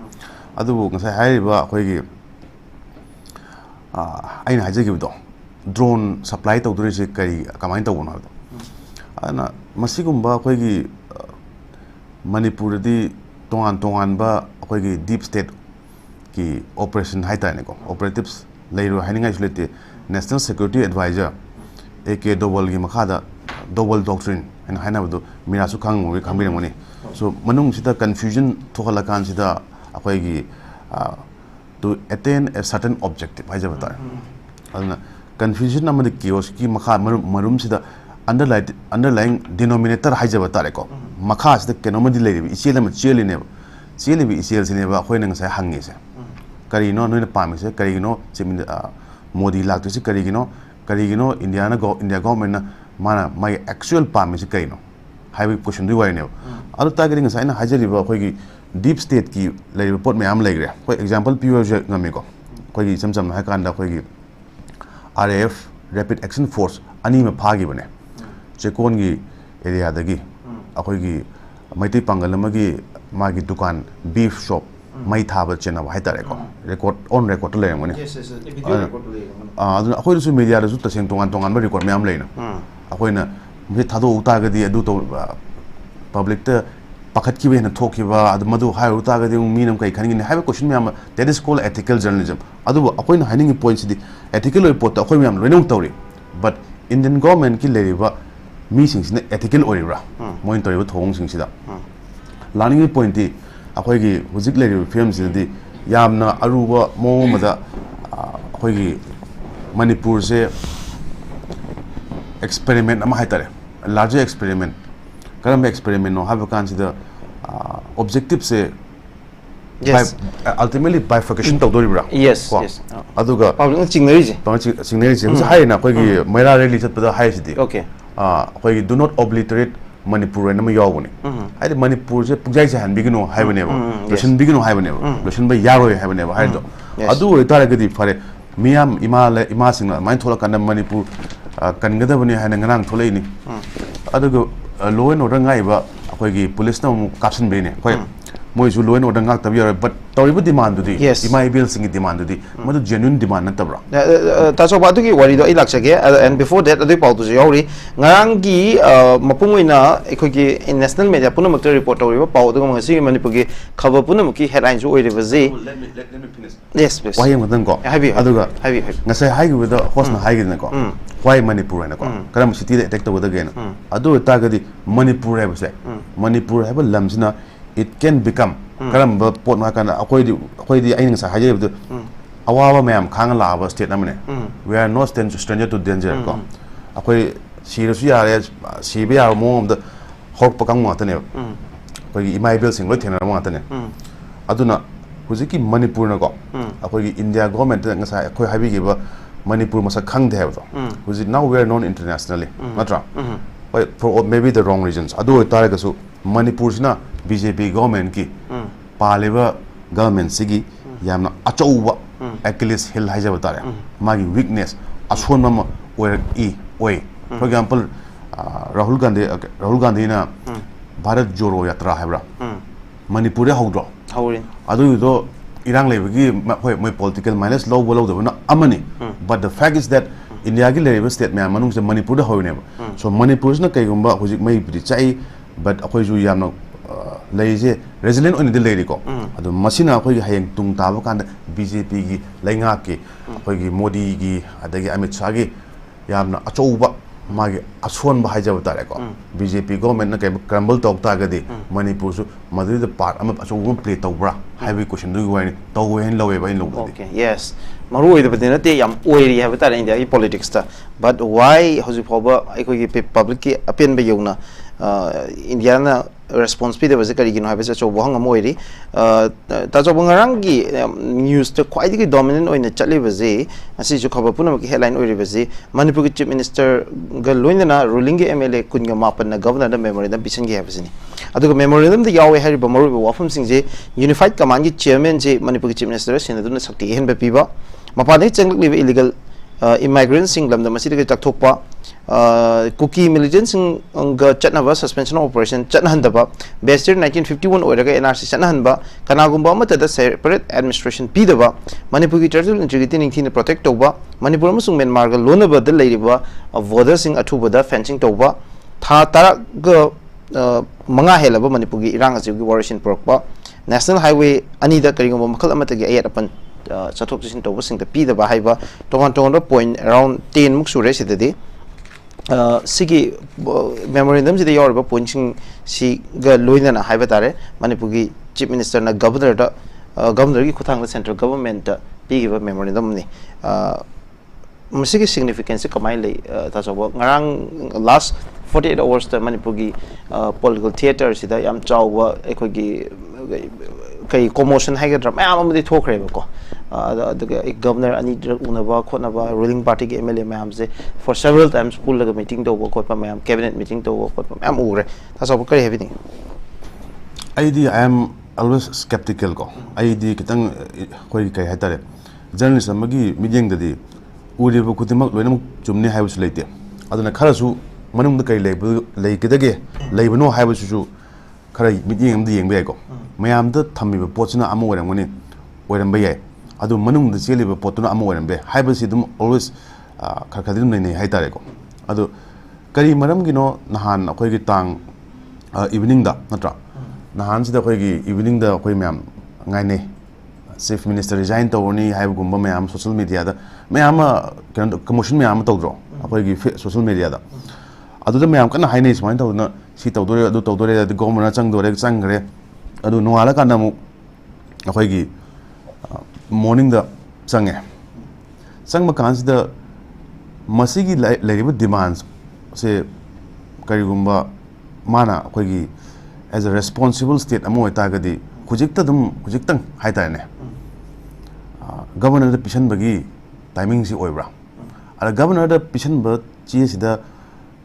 adu bu ngasai hai ba akhoi gi ai na haje gi do drone supply to du ri kai kamai to na ana masigum ba akhoi gi Manipur di tongan ba akhoi deep state ki operation haita ne ko operatives leiro haninga isolate national security advisor AK double gi makhada double doctrine and haina bu mirasu khang mu khambi ngoni so manung sida confusion thokala kan sida akhoi gi to attain a certain objective haja bata aduna confusion na mari chaos ki makha marum sida underlying denominator haja bata re ko makha sida kenomadi leiri isel ma cheli ne cheli bi isel sine ba khoi nang sai hangi se kari no no pa mi se kari no simin modi lak to se kari no india government na mana my actual pa mi se kari no high question du wai ne aru ta gari ngai na hajari ba khoi gi deep state ki leiri report me am leigre for example pure ngami ko khoi gi cham ha kan da khoi gi RAF rapid action force ani ma phagi bane chekon gi area da gi akhoi gi maiti pangal ma gi magi dukan beef shop mai thaba chena hai tare ko record on record le ngoni yes video record le adu akhoi su media da su ta seng tongan ba record me am leina akhoi na mi thado uta ga di adu to public ta pakhat ki be na thoki ba adu madu hai uta ga di mi nam kai khani ne have question me am that is called ethical journalism adu akhoi na haning points di ethical report akhoi me am loinong tawri but Indian government ki le ba mi sing sine ethical orira monitor ba thong sing sida learning point ti akhoi gi hujik le film si di yamna aruba mo mada akhoi gi Manipur se experiment ama haitare larger experiment karam experiment no have kan sida objective se yes ultimately bifurcation to doribra yes yes aduga public signal ji hai na khoi gi maira rally chat pada hai sidi okay khoi gi do not obliterate Manipur na ma yawuni hai Manipur se pugjai se han bigino hai bane ba lotion bigino hai bane ba lotion ba yaroi hai bane ba hai do adu itara gadi fare miyam ima sing main thola kan Manipur kan gada bane hai na ngang tholai ni aduga law and order ngai ba khoi gi police na mu caption be ne khoi moi su law and order ngak tabi but toribu demand du di ima bill sing demand du di madu genuine demand na tabra ta so ba du gi wari do ilak chage and before that adu pau tu yauri ngang gi mapungoi na ekhoi gi national media puna mak report tori ba pau du ngasi Manipur gi khabar puna mak ki headline ju oi re ji let me finish yes please why am dan ko aduga ngasai hai gi da host na hai gi na ko why Manipur na ko karam city de attack to da gen adu ta ga di Manipur hai ba se Manipur hai ba lam sina it can become karam ba pot na kana akoi di ai ngai haje bu awa ma'am khang la ba state namne we are not stranger to danger ko akoi serious ya re sibe ya mo da hok pakang ma tane akoi imai bill sing lo thena ma tane aduna hujiki Manipur na ko akoi India government ngai akoi habi gi ba Manipur masa khang de ha ba hujik now we are known internationally natra for maybe the wrong reasons. Adu taragasu Manipur sina BJP government ki paleva government sigi yamna achouba Achilles heel haija batare magi weakness ashon mama where for example Rahul Gandhi na Bharat Joro Yatra hebra Manipur haudro adu do irang lebagi my political minus low below the amani but the fact is that India ki level state me manung se Manipur da hoine so Manipur na kai gumba hojik mai chai but akoi ju yamna leije resilient on the lady ko adu masina akoi hayeng tung ta ba kan BJP gi lainga ki akoi gi Modi gi adagi Amit Shah gi yamna achouba magi ashon ba haija batare ko BJP government na kai crumble talk ta gadi Manipur su madu the part am achouba play tawbra highway question du wani taw hen lawe ba in lo okay yes maru oi the badina te yam oiri ha batare India ki politics ta but why hoji phoba akoi gi public ki apen ba yona India na response pi de base kari gino habe cho bohang amoiri ta cho bangarang gi news to quite the dominant oina chali base asi jo khaba puna ki headline ori base Manipur ki chief minister ga loinana ruling ge MLA kunga mapan na governor da memorandum bisan ge habe sini aduga memorandum da yawe hari ba maru wafam sing je unified command gi chairman je Manipur ki chief minister sinaduna sakti hen ba piba mapane chenglik live illegal immigrants sing lam da masi de tak thokpa cookie militants ga chatnava suspension of operation chatnahandaba based 1951 oiraga NRC chatnahanba kanagumba amata da separate administration pidaba Manipur ki territorial integrity ningthina protect toba Manipur amasung Myanmar ga lonaba da leiriba border sing athuba da fencing toba tha tara ga manga helaba Manipur gi irang ajiu gi warishin porokpa national highway ani da karingumba makhal amata gi ayat apan chathok jisin toba sing da pidaba haiba tongan point around 10 muk sure sidadi sigi memorandum ji de yor ba pointing si ga loina na haiba tare Manipur gi chief minister na governor gi khuthang central government pi gi ba memorandum ni masigi significance kamai le ta so ngarang last 48 hours the Manipur gi political theater sida yam chawwa ekoi gi kai commotion haiga drama am di thokre ba ko governor ani unaba khonaba ruling party ki MLA ma'am se for several times pool laga meeting do ko pa ma'am cabinet meeting do ko pa ma'am ure ta so kari heavy thing I am always skeptical ko ID kitang koi kai hatare journalism magi meeting dadi uri bu kutimak loinam chumni haibus leite aduna kharasu manung da kai lei kidage leibno haibus su khara meeting am di yeng be ko mayam da thammi ba pochna am oram ngoni oram be adu manung da cheli ba potuna am oram be haibus dum always kharkhadim nei hai tare ko adu kari maram gi no nahan akoi gi tang evening da natra nahan sida akoi gi evening da akoi mayam ngai nei chief minister resign tawni haib gumba mayam social media da mayam commotion mayam tawdro akoi gi social media da adu da mayam kana hai nei smain tawna si tawdore adu tawdore da government chang dore chang gre adu nuala kana mu akoi gi morning da change changma kan sida masigi leriba demands se kari gumba mana akoi gi as a responsible state amo ta gadi hujikta dum hujiktang hai ta ne governor da pishan bagi timing si oibra ala governor da pishan ba chi sida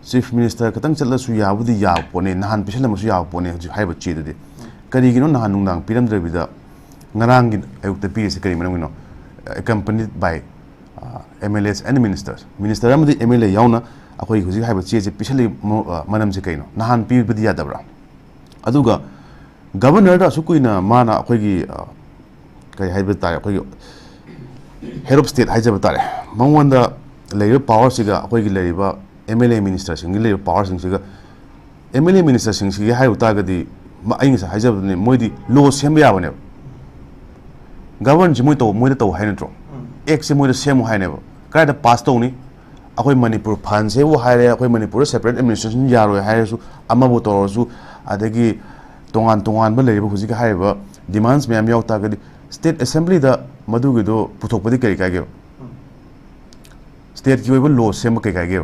chief minister katang chatla su yabudi ya pone nahan pishan ma su ya pone ju hai ba chi de kari gino nahan nungdang piram dre bida ngarang gin ayukta pi se kari manam gino accompanied by MLAs and ministers minister amadi MLA yauna akoi hujik hai ba chi je pishali manam je kaino nahan pi bidi ya dabra aduga governor da sukuina mana akoi gi kai hai ba ta akoi head of state haija batare mangwanda layer power siga akoi gi leriba MLA minister sing layer power sing siga MLA minister sing siga hai uta gadi ma aing sa haija ne moidi law sem ya bane govern ji moi da to hai natro ek se moi da sem hai ne kai da pass to ni akoi Manipur phan se wo hai re akoi Manipur separate administration yaro hai su ama bo to su adagi tongan ba leriba hujik hai ba demands me am yaw ta gadi state assembly da madu gi do puthok padi kai kai ge state ki weba law sem kai kai ge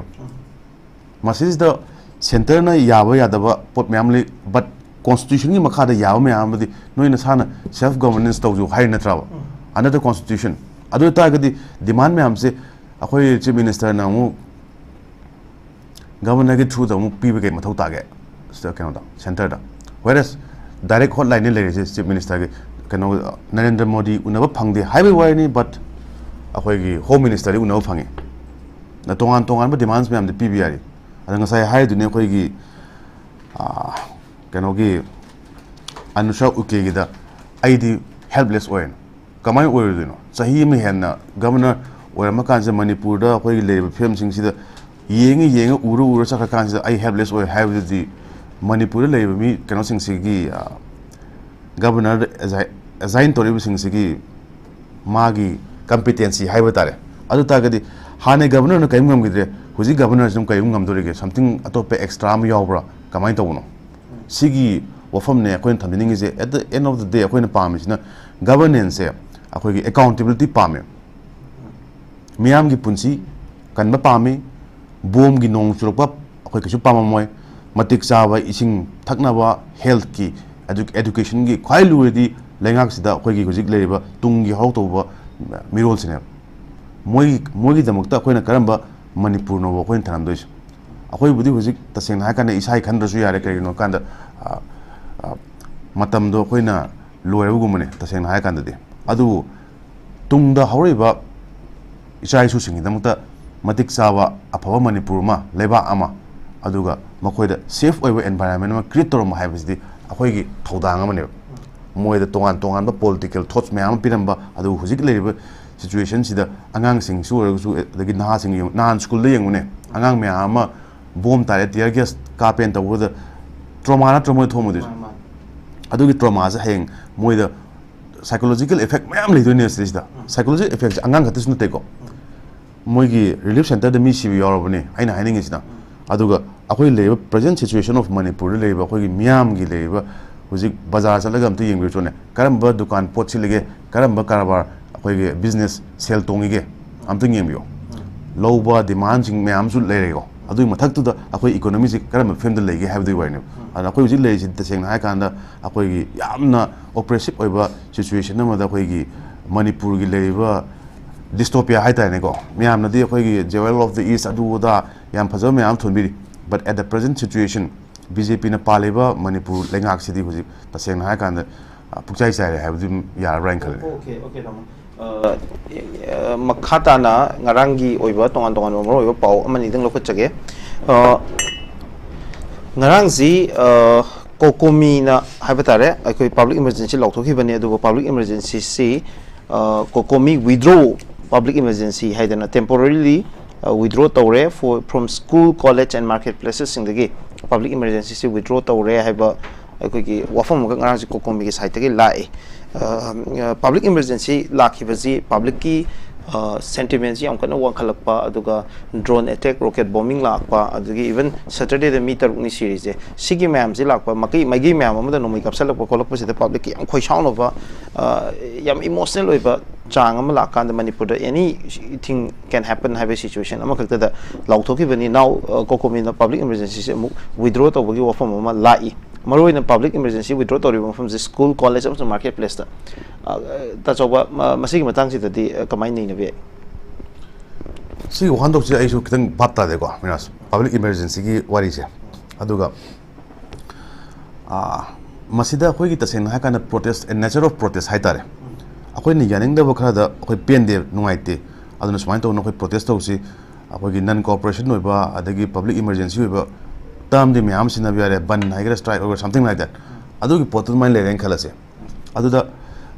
masis da center na yaba yadaba pot me amli but constitution gi makha da yaba me amdi noina sana self governance tawju hai na trawa another constitution adu ta gadi demand me amse akoi chief minister na mu governor ki through the mu pi ke mathau ta ge kano da center da whereas direct hotline le re chief minister ge kano Narendra Modi unaba phangde highway wire ni but akhoi gi home minister unaba phangi na tongan ba demands me am de PBR adanga sai hai du ne khoi gi kano gi anusha uke gi da ID helpless oil kamai oil du no sahi me henna governor oil ma kan se Manipur da khoi gi le film sing si da yenga uru saka kan se I helpless oil have the Manipur le mi kano sing si gi governor assign to sing si gi magi competency hai batare adu ta gadi hane governor na kaim ngam gidre huji governor jum kaim ngam dorige something atope extra am yawbra kamai to no sigi wafam ne akoin thamning is at the end of the day akoin pamis na governance se akoi gi accountability pame miam gi punsi kan ba pame bom gi nong churpa akoi kisu pamamoy matik sawa ising thakna ba health ki education gi khwai luedi lengak sida akoi gi hujik leiba tung gi hau to ba mirol sine mogi damakta akoina karamba Manipur no akoin thanam dois akoi budi hujik taseng ha kana isai khan rasu yare kay no kanda matam do akoina loiru gumane taseng ha kanda de adu tungda hauriba isai su singi damakta matik sawa apawa Manipur ma leba ama aduga makoida safe oiba environment ma create tor ma haibisdi akoi gi thodang amane moida tongan ba political thoughts me am piramba adu hujik leiba situation sida angang sing su dagi na sing yung nan school le yengune angang me ama bom tare tear gas ka pen taw da trauma thomu dis adu gi trauma za heng moida psychological effect me am le do ne sida psychological effect angang khatis nu te ko moi gi relief center da mi si yorobne aina haining is na aduga akoi le present situation of Manipur le ba akoi gi miam gi le ba hujik bazar chalaga am te yeng bi chone karamba dukan pot silege karamba karabar akoi business sell tongi ge am te yeng bio loba demand sing me am su le rego adu mathak tu da akoi economy si karamba fem da lege have the wine ana akoi hujik le sin te seng ha kan da akoi gi yamna oppressive oiba situation na ma da akoi gi Manipur gi le ba dystopia hai ta ne ko me am na di akoi gi jewel of the east adu da yam phajo me am thon bi but at the present situation BJP na paleba Manipur lengak sidi huji taseng na kan da pukchai sai have dim ya rank okay tamo makhata na ngarangi oiba tongan mo oiba pau amani ding lokot chage ngarang ji kokomi na habatare akoi public emergency lauthoki bani adu public emergency si kokomi withdraw public emergency haidana temporarily withdraw tawre from school college and marketplaces singdagi public emergency si withdraw tawre haiba akoi ki wafam ga ngarang ji kokomi gi site gi lai public emergency lakhibaji public ki sentiments yam kana wankhalakpa aduga drone attack rocket bombing lakpa adugi even Saturday the meter ni series je sigi ma'am ji lakpa magi ma'am amada nomai kapsalakpa kolakpa sida public yam khoi sound of yam emotional oiba chang am lakan the Manipur da anything can happen have a situation amakakta da lauthoki bani now kokomi na public emergency se withdraw to bagi wafam ma lai maru in public emergency withdraw to from the school college of the marketplace ta choba masigi matang si di kamai nei na be si handok si aisu kitang batta de ko minas public emergency gi wari se aduga masida khoi gi tasen ha kana protest and nature of protest haitare akoi ni yaning da bokha da akoi pen de nungaite aduna smain to no khoi protest to si akoi gi non cooperation noi ba adagi public emergency oi ba tam de me am sina biare ban haigra strike or something like that adugi potul main le ren khala se aduda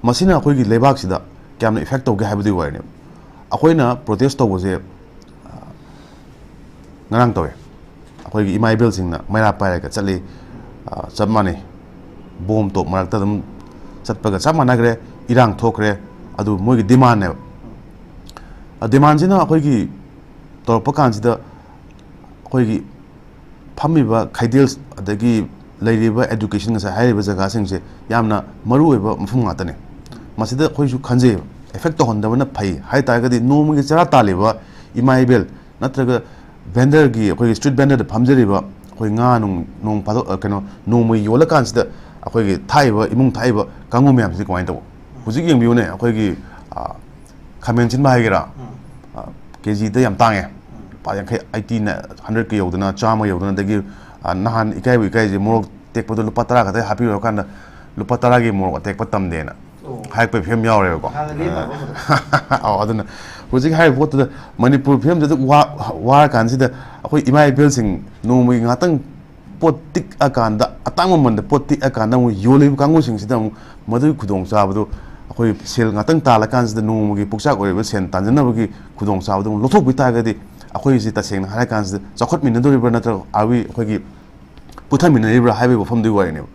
masina akoi gi lebak sida kyamna effect to ge habdi wai ne akoi na protest to je ngarang to akoi gi imai bill sing na maira pa ka chali chamane bom to marak ta dum chatpaga chamana gre irang thokre adu moi gi demand ne demand jina akoi gi torpa kan sida akoi gi phamiba khaidels adagi leiriba education sa haiba jaga singse yamna maru oiba mafum ngata ne masida khoisu khanje effect to honda na phai hai ta gadi nomu gi chara taliba imaibel natraga vendor gi khoi street vendor da phamjeriba khoi nga nung pado kano nomu yola kan sida akhoi gi thaiba imung thaiba kangu myam si koin to hujik yeng biu ne akhoi gi khamen chin ba haigera kg da yam tange ꯌꯥꯡꯈꯩ 80 100 ꯌꯧꯗꯅ 100 ꯌꯧꯗꯅ ꯑꯗꯒꯤ ꯅꯍꯥꯟ ꯏꯀꯥꯏꯁꯦ ꯃꯣꯔꯣꯛ ꯇꯦꯛꯄꯗꯣ ꯂꯨꯄꯥ 10 ꯈꯛꯇ ꯍꯥꯞꯄꯤꯔꯀꯥꯟꯗ ꯂꯨꯄꯥ 10ꯒꯤ ꯃꯣꯔꯣꯛ ꯑꯇꯦꯛꯄ ꯇꯝꯗꯦꯅ ꯍꯥꯏꯔꯛꯄ ꯐꯤꯕꯝ ꯌꯥꯎꯔꯦꯕꯀꯣ ꯑꯗꯨꯅ ꯍꯧꯖꯤꯛ ꯍꯥꯏꯔꯤꯕ ꯄꯣꯠꯇꯨꯗ ꯃꯅꯤꯄꯨꯔ ꯐꯤꯕꯝꯁꯤꯗ ꯋꯥꯔꯀꯥꯟꯁꯤꯗ ꯑꯩꯈꯣꯏ ꯏꯃꯥ ꯏꯕꯦꯜꯁꯤꯡ ꯅꯣꯡꯃꯒꯤ ꯉꯥꯛꯇꯪ ꯄꯣꯠ ꯇꯤꯛꯑꯀꯥꯟꯗ ꯑꯇꯥꯡꯕ ꯃꯃꯟꯗ ꯄꯣꯠ ꯇꯤꯛꯑꯀꯥꯟꯗ ꯑꯃꯨꯛ ꯌꯣꯜꯂꯤꯕ ꯀꯥꯡꯕꯨꯁꯤꯡꯁꯤꯗ ꯑꯃꯨꯛ ꯃꯗꯨꯒꯤ ꯈꯨꯗꯣꯡꯆꯥꯕꯗꯨ ꯑꯩꯈꯣꯏ ꯁꯦꯜ ꯉꯥꯛꯇꯪ ꯇꯥꯜꯂꯀꯥꯟꯁꯤꯗ ꯅꯣꯡꯃꯒꯤ ꯄꯨꯛꯆꯥꯛ ꯑꯣꯏꯔꯤꯕ ꯁꯦꯜ ꯇꯥꯟꯖꯅꯕꯒꯤ ꯈꯨꯗꯣꯡꯆꯥꯕꯗꯨ ꯑꯃꯨꯛ ꯂꯧꯊꯣꯛꯄꯤ ꯇꯥꯔꯒꯗꯤ ꯑꯩꯈꯣꯏꯁꯤ ꯇꯁꯦꯡꯅ ꯍꯥꯏꯔꯀꯥꯟꯁꯤꯗ ꯆꯥꯎꯈꯠꯃꯤꯟꯅꯗꯣꯔꯤꯕ꯭ꯔꯥ ꯅꯠꯇ꯭ꯔꯒ ꯑꯩꯈꯣꯏꯒꯤ ꯄꯨꯊꯃꯤꯟꯅꯔꯤꯕ꯭ꯔꯥ ꯍꯥꯏꯕꯒꯤ ꯋꯥꯐꯝꯗꯨꯒꯤ ꯋꯥꯔꯤꯅꯦꯕ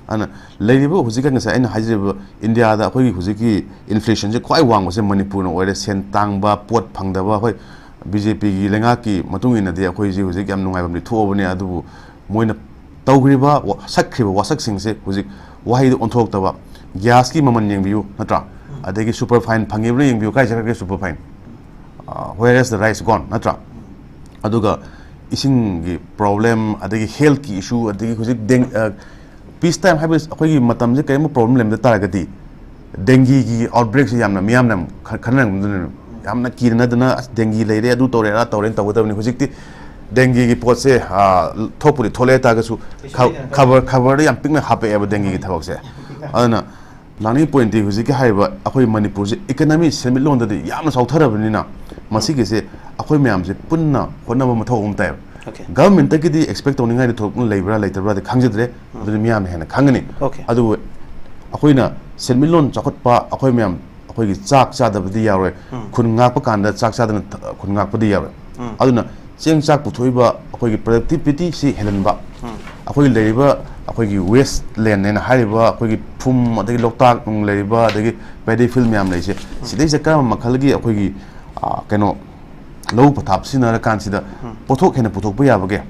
ꯑꯗꯨꯅ ꯂꯩꯔꯤꯕ ꯍꯧꯖꯤꯛꯀꯤ ꯉꯁꯥꯏ ꯑꯩꯅ ꯍꯥꯏꯖꯔꯤꯕ ꯏꯟꯗꯤꯌꯥꯗ ꯑꯩꯈꯣꯏꯒꯤ ꯍꯧꯖꯤꯛꯀꯤ ꯏꯟꯐ꯭ꯂꯦꯁꯟꯁꯦ ꯈ꯭ꯋꯥꯏ ꯋꯥꯡꯕꯁꯦ ꯃꯅꯤꯄꯨꯔꯅ ꯑꯣꯏꯔꯦ ꯁꯦꯟ ꯇꯥꯡꯕ ꯄꯣꯠ ꯐꯪꯗꯕ ꯑꯩꯈꯣꯏ BJPꯒꯤ ꯂꯩꯉꯥꯛꯀꯤ ꯃꯇꯨꯡ ꯏꯟꯅꯗꯤ ꯑꯩꯈꯣꯏꯁꯤ ꯍꯧꯖꯤꯛ ꯌꯥꯝ ꯅꯨꯡꯉꯥꯏꯕꯝꯗꯤ ꯊꯣꯛꯑꯕꯅꯤ ꯑꯗꯨꯕꯨ ꯃꯣꯏꯅ ꯇꯧꯈ꯭ꯔꯤꯕ ꯁꯛꯈ꯭ꯔꯤꯕ ꯋꯥꯁꯛꯁꯤꯡꯁꯦ ꯍꯧꯖꯤꯛ ꯋꯥꯍꯩꯗ ꯑꯣꯟꯊꯣꯛꯇꯕ ꯒ꯭ꯌꯥꯁꯀꯤ ꯃꯃꯜ ꯌꯦꯡꯕꯤꯌꯨ ꯅꯠꯇ꯭ꯔꯥ ꯑꯗꯒꯤ ꯁꯨꯄꯔ ꯐꯥꯏꯟ ꯐꯪꯉꯤꯕ꯭ꯔꯥ ꯌꯦꯡꯕꯤꯌꯨ ꯀꯥꯏ ꯆꯠꯈ꯭ꯔꯒꯦ ꯁꯨꯄꯔ ꯐꯥꯏꯟ ꯋꯦꯌꯔ ꯏꯁ ꯗ ꯔꯥꯏꯁ ꯒꯣꯟ ꯅꯠꯇ꯭ꯔꯥ ꯑꯗꯨꯒ ꯏꯁꯤꯡꯒꯤ ꯄ꯭ꯔꯣꯕ꯭ꯂꯦꯝ ꯑꯗꯒꯤ ꯍꯦꯜꯊꯀꯤ ꯏꯁꯨ ꯑꯗꯒꯤ ꯍꯧꯖꯤꯛ ꯄꯤꯁ ꯇꯥꯏꯝ ꯍꯥꯏꯕ ꯑꯩꯈꯣꯏꯒꯤ ꯃꯇꯝꯁꯦ ꯀꯔꯤꯒꯨꯝꯕ ꯄ꯭ꯔꯣꯕ꯭ꯂꯦꯝ ꯂꯩꯔꯝꯗ ꯇꯥꯔꯒꯗꯤ ꯗꯦꯡꯒꯤꯒꯤ ꯑꯥꯎꯠꯕ꯭ꯔꯦꯛꯁꯦ ꯌꯥꯝꯅ ꯃꯤꯌꯥꯝꯅ ꯈꯟꯅꯔꯝꯒꯗꯣꯏꯅꯦ ꯌꯥꯝꯅ ꯀꯤꯅꯗꯅ ꯗꯦꯡꯒꯤ ꯂꯩꯔꯦ ꯑꯗꯨ ꯇꯧꯔꯦ ꯑꯗꯥ ꯇꯧꯔꯦꯅ ꯇꯧꯒꯗꯕꯅꯤ ꯍꯧꯖꯤꯛꯇꯤ ꯗꯦꯡꯒꯤꯒꯤ ꯄꯣꯠꯁꯦ ꯊꯣꯛꯄꯨꯗꯤ ꯊꯣꯛꯂꯛꯑꯦ ꯇꯥꯔꯒꯁꯨ ꯈꯕꯔꯗ ꯌꯥꯝ ꯄꯤꯛꯅ ꯍꯥꯞꯄꯛꯑꯦꯕ ꯗꯦꯡꯒꯤꯒꯤ ꯊꯕꯛꯁꯦ ꯑꯗꯨꯅ ꯂꯥꯛꯅꯤꯡꯉꯤ ꯄꯣꯏꯟꯇꯤ ꯍꯧꯖꯤꯛꯀꯤ ꯍꯥꯏꯔꯤꯕ ꯑꯩꯈꯣꯏ ꯃꯅꯤꯄꯨꯔꯁꯦ ꯏꯀꯅꯃꯤ ꯁꯦꯟꯃꯤꯠꯂꯣꯟꯗꯗꯤ ꯌꯥꯝꯅ ꯆꯥꯎꯊꯔꯕꯅꯤꯅ ꯃꯁꯤꯒꯤꯁꯦ ꯑꯩꯈꯣꯏ ꯃꯌꯥꯝꯁꯦ ꯄꯨꯟꯅ ꯍꯣꯠꯅꯕ ꯃꯊꯧ ꯑꯃ ꯇꯥꯏꯌꯦꯕ ꯒꯚꯔꯟꯃꯦꯟꯠꯇꯒꯤꯗꯤ ꯑꯦꯛꯁꯄꯦꯛ ꯇꯧꯅꯤꯡꯉꯥꯏꯗꯤ ꯊꯣꯛꯄ ꯂꯩꯕ꯭ꯔꯥ ꯂꯩꯇꯕ꯭ꯔꯥꯗꯤ ꯈꯪꯖꯗ꯭ꯔꯦ ꯑꯗꯨꯗꯤ ꯃꯤꯌꯥꯝꯅ ꯍꯦꯟꯅ ꯈꯪꯒꯅꯤ ꯑꯗꯨꯕꯨ ꯑꯩꯈꯣꯏꯅ ꯁꯦꯟꯃꯤꯠꯂꯣꯟ ꯆꯥꯎꯈꯠꯄ ꯑꯩꯈꯣꯏ ꯃꯌꯥꯝ ꯑꯩꯈꯣꯏꯒꯤ ꯆꯥꯛ ꯆꯥꯗꯕꯗꯤ ꯌꯥꯔꯣꯏ ꯈꯨꯟ ꯉꯥꯛꯄ ꯀꯥꯟꯗ ꯆꯥꯛ ꯆꯥꯗꯅ ꯈꯨꯟ ꯉꯥꯛꯄꯗꯤ ꯌꯥꯔꯣꯏ ꯑꯗꯨꯅ ꯆꯦꯡ ꯆꯥꯛ ꯄꯨꯊꯣꯛꯏꯕ ꯑꯩꯈꯣꯏꯒꯤ ꯄ꯭ꯔꯗꯛꯇꯤꯕꯤꯇꯤꯁꯤ ꯍꯦꯜꯍꯟꯕ ꯑꯩꯈꯣꯏꯒꯤ ꯂꯩꯔꯤꯕ ꯑꯩꯈꯣꯏꯒꯤ ꯋꯦꯁ ꯂꯦꯟ ꯍꯥꯏꯅ ꯍꯥꯏꯔꯤꯕ ꯑꯩꯈꯣꯏꯒꯤ ꯐꯨꯝ ꯑꯗꯒꯤ ꯂꯣꯛꯇꯥꯛ ꯅꯨꯡ ꯂꯩꯔꯤꯕ ꯑꯗꯒꯤ ꯄꯦꯗꯤ ꯐꯤꯜ ꯃꯌꯥꯝ ꯂꯩꯔꯤꯁꯦ ꯁꯤꯗꯩꯁꯤꯗ ꯀꯔꯝꯕ ꯃꯈꯜꯒꯤ ꯑꯩꯈꯣꯏꯒꯤ ꯀꯩꯅꯣ ꯂꯧ ꯄꯊꯥꯞ ꯁꯤꯖꯤꯟꯅꯔꯀꯥꯟꯁꯤꯗ ꯄꯣꯠꯊꯣꯛ ꯍꯦꯟꯅ ꯄꯨꯊꯣꯛꯄ ꯌꯥꯕꯒꯦ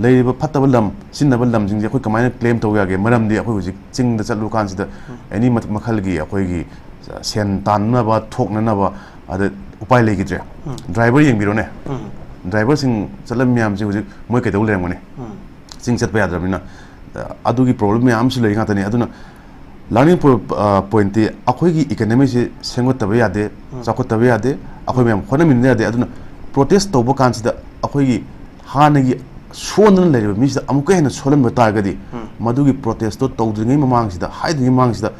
ꯂꯩꯔꯤꯕ ꯐꯠꯇꯕ ꯂꯝ ꯁꯤꯖꯤꯟꯅꯕ ꯂꯝꯁꯤꯡꯁꯦ ꯑꯩꯈꯣꯏ ꯀꯃꯥꯏꯅ ꯀ꯭ꯂꯦꯝ ꯇꯧꯕ ꯌꯥꯒꯦ ꯃꯔꯝꯗꯤ ꯑꯩꯈꯣꯏ ꯍꯧꯖꯤꯛ ꯆꯤꯡꯗ ꯆꯠꯂꯨꯀꯥꯟꯁꯤꯗ ꯑꯦꯅꯤ ꯃꯈꯜꯒꯤ ꯑꯩꯈꯣꯏꯒꯤ ꯁꯦꯟ ꯇꯥꯟꯅꯕ ꯊꯣꯛꯅꯅꯕ ꯑꯗ ꯎꯄꯥꯏ ꯂꯩꯈꯤꯗ꯭ꯔꯦ ꯗ꯭ꯔꯥꯏꯚꯔ ꯌꯦꯡꯕꯤꯔꯣꯅꯦ ꯗ꯭ꯔꯥꯏꯚꯔꯁꯤꯡ ꯆꯠꯂꯝ ꯃꯌꯥꯝꯁꯦ ꯍꯧꯖꯤꯛ ꯃꯣꯏ ꯀꯩꯗꯧ ꯂꯩꯔꯝꯒꯅꯤ ꯆꯤꯡ ꯆꯠꯄ ꯌꯥꯗ꯭ꯔꯕꯅꯤ나 ꯑꯗꯨꯒꯤ ꯄ꯭ꯔꯣꯕ꯭ꯂꯦꯝ ꯃꯌꯥꯝ ꯑꯃꯁꯨ ꯂꯩ ꯉꯥꯛꯇꯅꯤ ꯑꯗꯨꯅ ꯂꯥꯔꯅꯤꯡ ꯄꯣꯏꯟꯇꯤ ꯑꯩꯈꯣꯏꯒꯤ ꯏꯀꯅꯃꯤꯁꯤ ꯁꯦꯝꯒꯠꯇꯕ ꯌꯥꯗꯦ ꯆꯥꯎꯈꯠꯇꯕ ꯌꯥꯗꯦ ꯑꯩꯈꯣꯏ ꯃꯌꯥꯝ ꯍꯣꯠꯅꯃꯤꯟꯅꯕ ꯌꯥꯗꯦ ꯑꯗꯨꯅ ꯄ꯭ꯔꯣꯇꯦꯁ ꯇꯧꯕ ꯀꯥꯟꯁꯤꯗ ꯑꯩꯈꯣꯏꯒꯤ ꯍꯥꯟꯅꯒꯤ ꯁꯣꯟꯗꯅ ꯂꯩꯔꯤꯕ ꯃꯤꯁꯤꯗ ꯑꯃꯨꯛꯀ ꯍꯦꯟꯅ ꯁꯣꯜꯍꯟꯕ ꯇꯥꯔꯒꯗꯤ ꯃꯗꯨꯒꯤ ꯄ꯭ꯔꯣꯇꯦꯁꯇꯣ ꯇꯧꯗ꯭ꯔꯤꯉꯩ ꯃꯃꯥꯡꯁꯤꯗ ꯍꯥꯏꯗ꯭ꯔꯤꯉꯩ ꯃꯃꯥꯡꯁꯤꯗ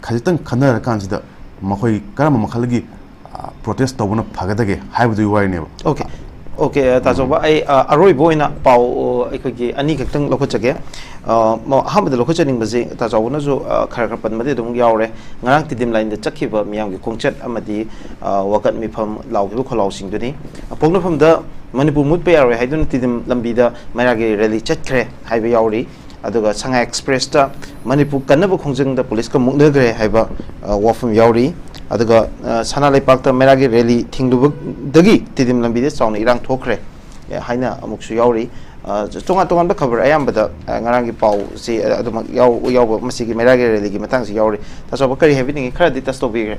ꯈꯖꯤꯛꯇꯪ ꯈꯟꯅꯔꯀꯥꯟꯁꯤꯗ ꯃꯈꯣꯏ ꯀꯔꯝꯕ ꯃꯈꯜꯒꯤ ꯄ꯭ꯔꯣꯇꯦꯁ ꯇꯧꯕꯅ ꯐꯒꯗꯒꯦ ꯍꯥꯏꯕꯗꯨꯒꯤ ꯋꯥꯔꯤꯅꯦꯕ Okay, Tajoba, Arroy Boyna, Pau, Anika Lokochage, Hamad Lokochaning Bazi, Tajawazo, Karapan Madidum Yaure, Narantidim line the Chakiva, Miang, Conchet Amadi, Wakat Mipam, Lau Kolau Duni, upon from the Manipur Mutpay, I don't Tidim Lambida, Maragi Rally Chetre, Highway Yauri, Aduga Sanga Express, Manipur Kanabo Konjung, the police come Mugre, Hiba, Wafum Yauri. Aduga sana lepakta meragi rally thingdu dagi tidim lambide sauna irang thokre haina amuksu yauri tonga tonga da cover ayambada ngarangi pau si aduma yaw masigi meragi rally gi matang si yauri taso bakari having khara dita stop bi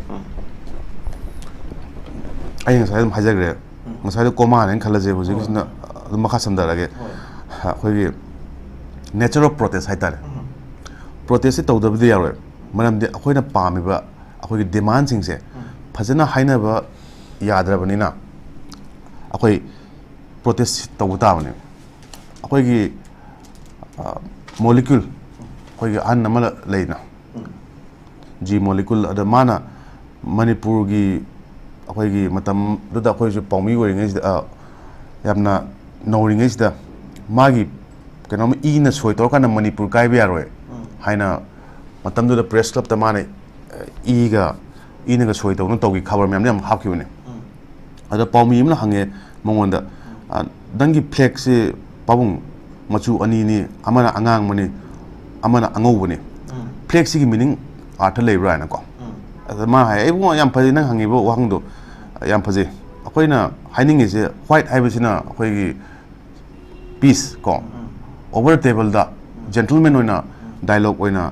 ai ngasai dum hajagre ngasai do koma nen khalaje hujikisna dum makha samdarage khoi nature of protest haitare protest tawdabdi yaroy maramde akhoina pamiba अखोई demand सिंगसे फजना हाइनबा याद्रबनिना अखोई protest तौतावने अखोई molecule अखोई अन नमल लेना जी molecule अद माना मणिपुर की अखोई मतम दुदा अखोई जो पौमी ओरिंगेस यामना नौरिंगेस दा मागी कनोम ई न सोय तोरकाना मणिपुर काइबे यारोय हाइना मतम दुदा प्रेस क्लब तमाने इनगा सोई तौन तौगी खबर मैम ने हाकिवने अदा पाउमी इमना हंगे मंगोंदा दंगी फ्लैग से पाबुंग मचु अनीनी अमना अंगांग मनी अमना अंगौबने फ्लैग सिगी मीनिंग अर्थ लेब्रा ना को अदा मा हाय एबो याम फजे नंग हंगेबो वाहंगदो याम फजे अखोइना हाइनिंग इसे व्हाइट हाइबसिना अखोइगी पीस को ओवर टेबल दा जेंटलमैन ओइना डायलॉग ओइना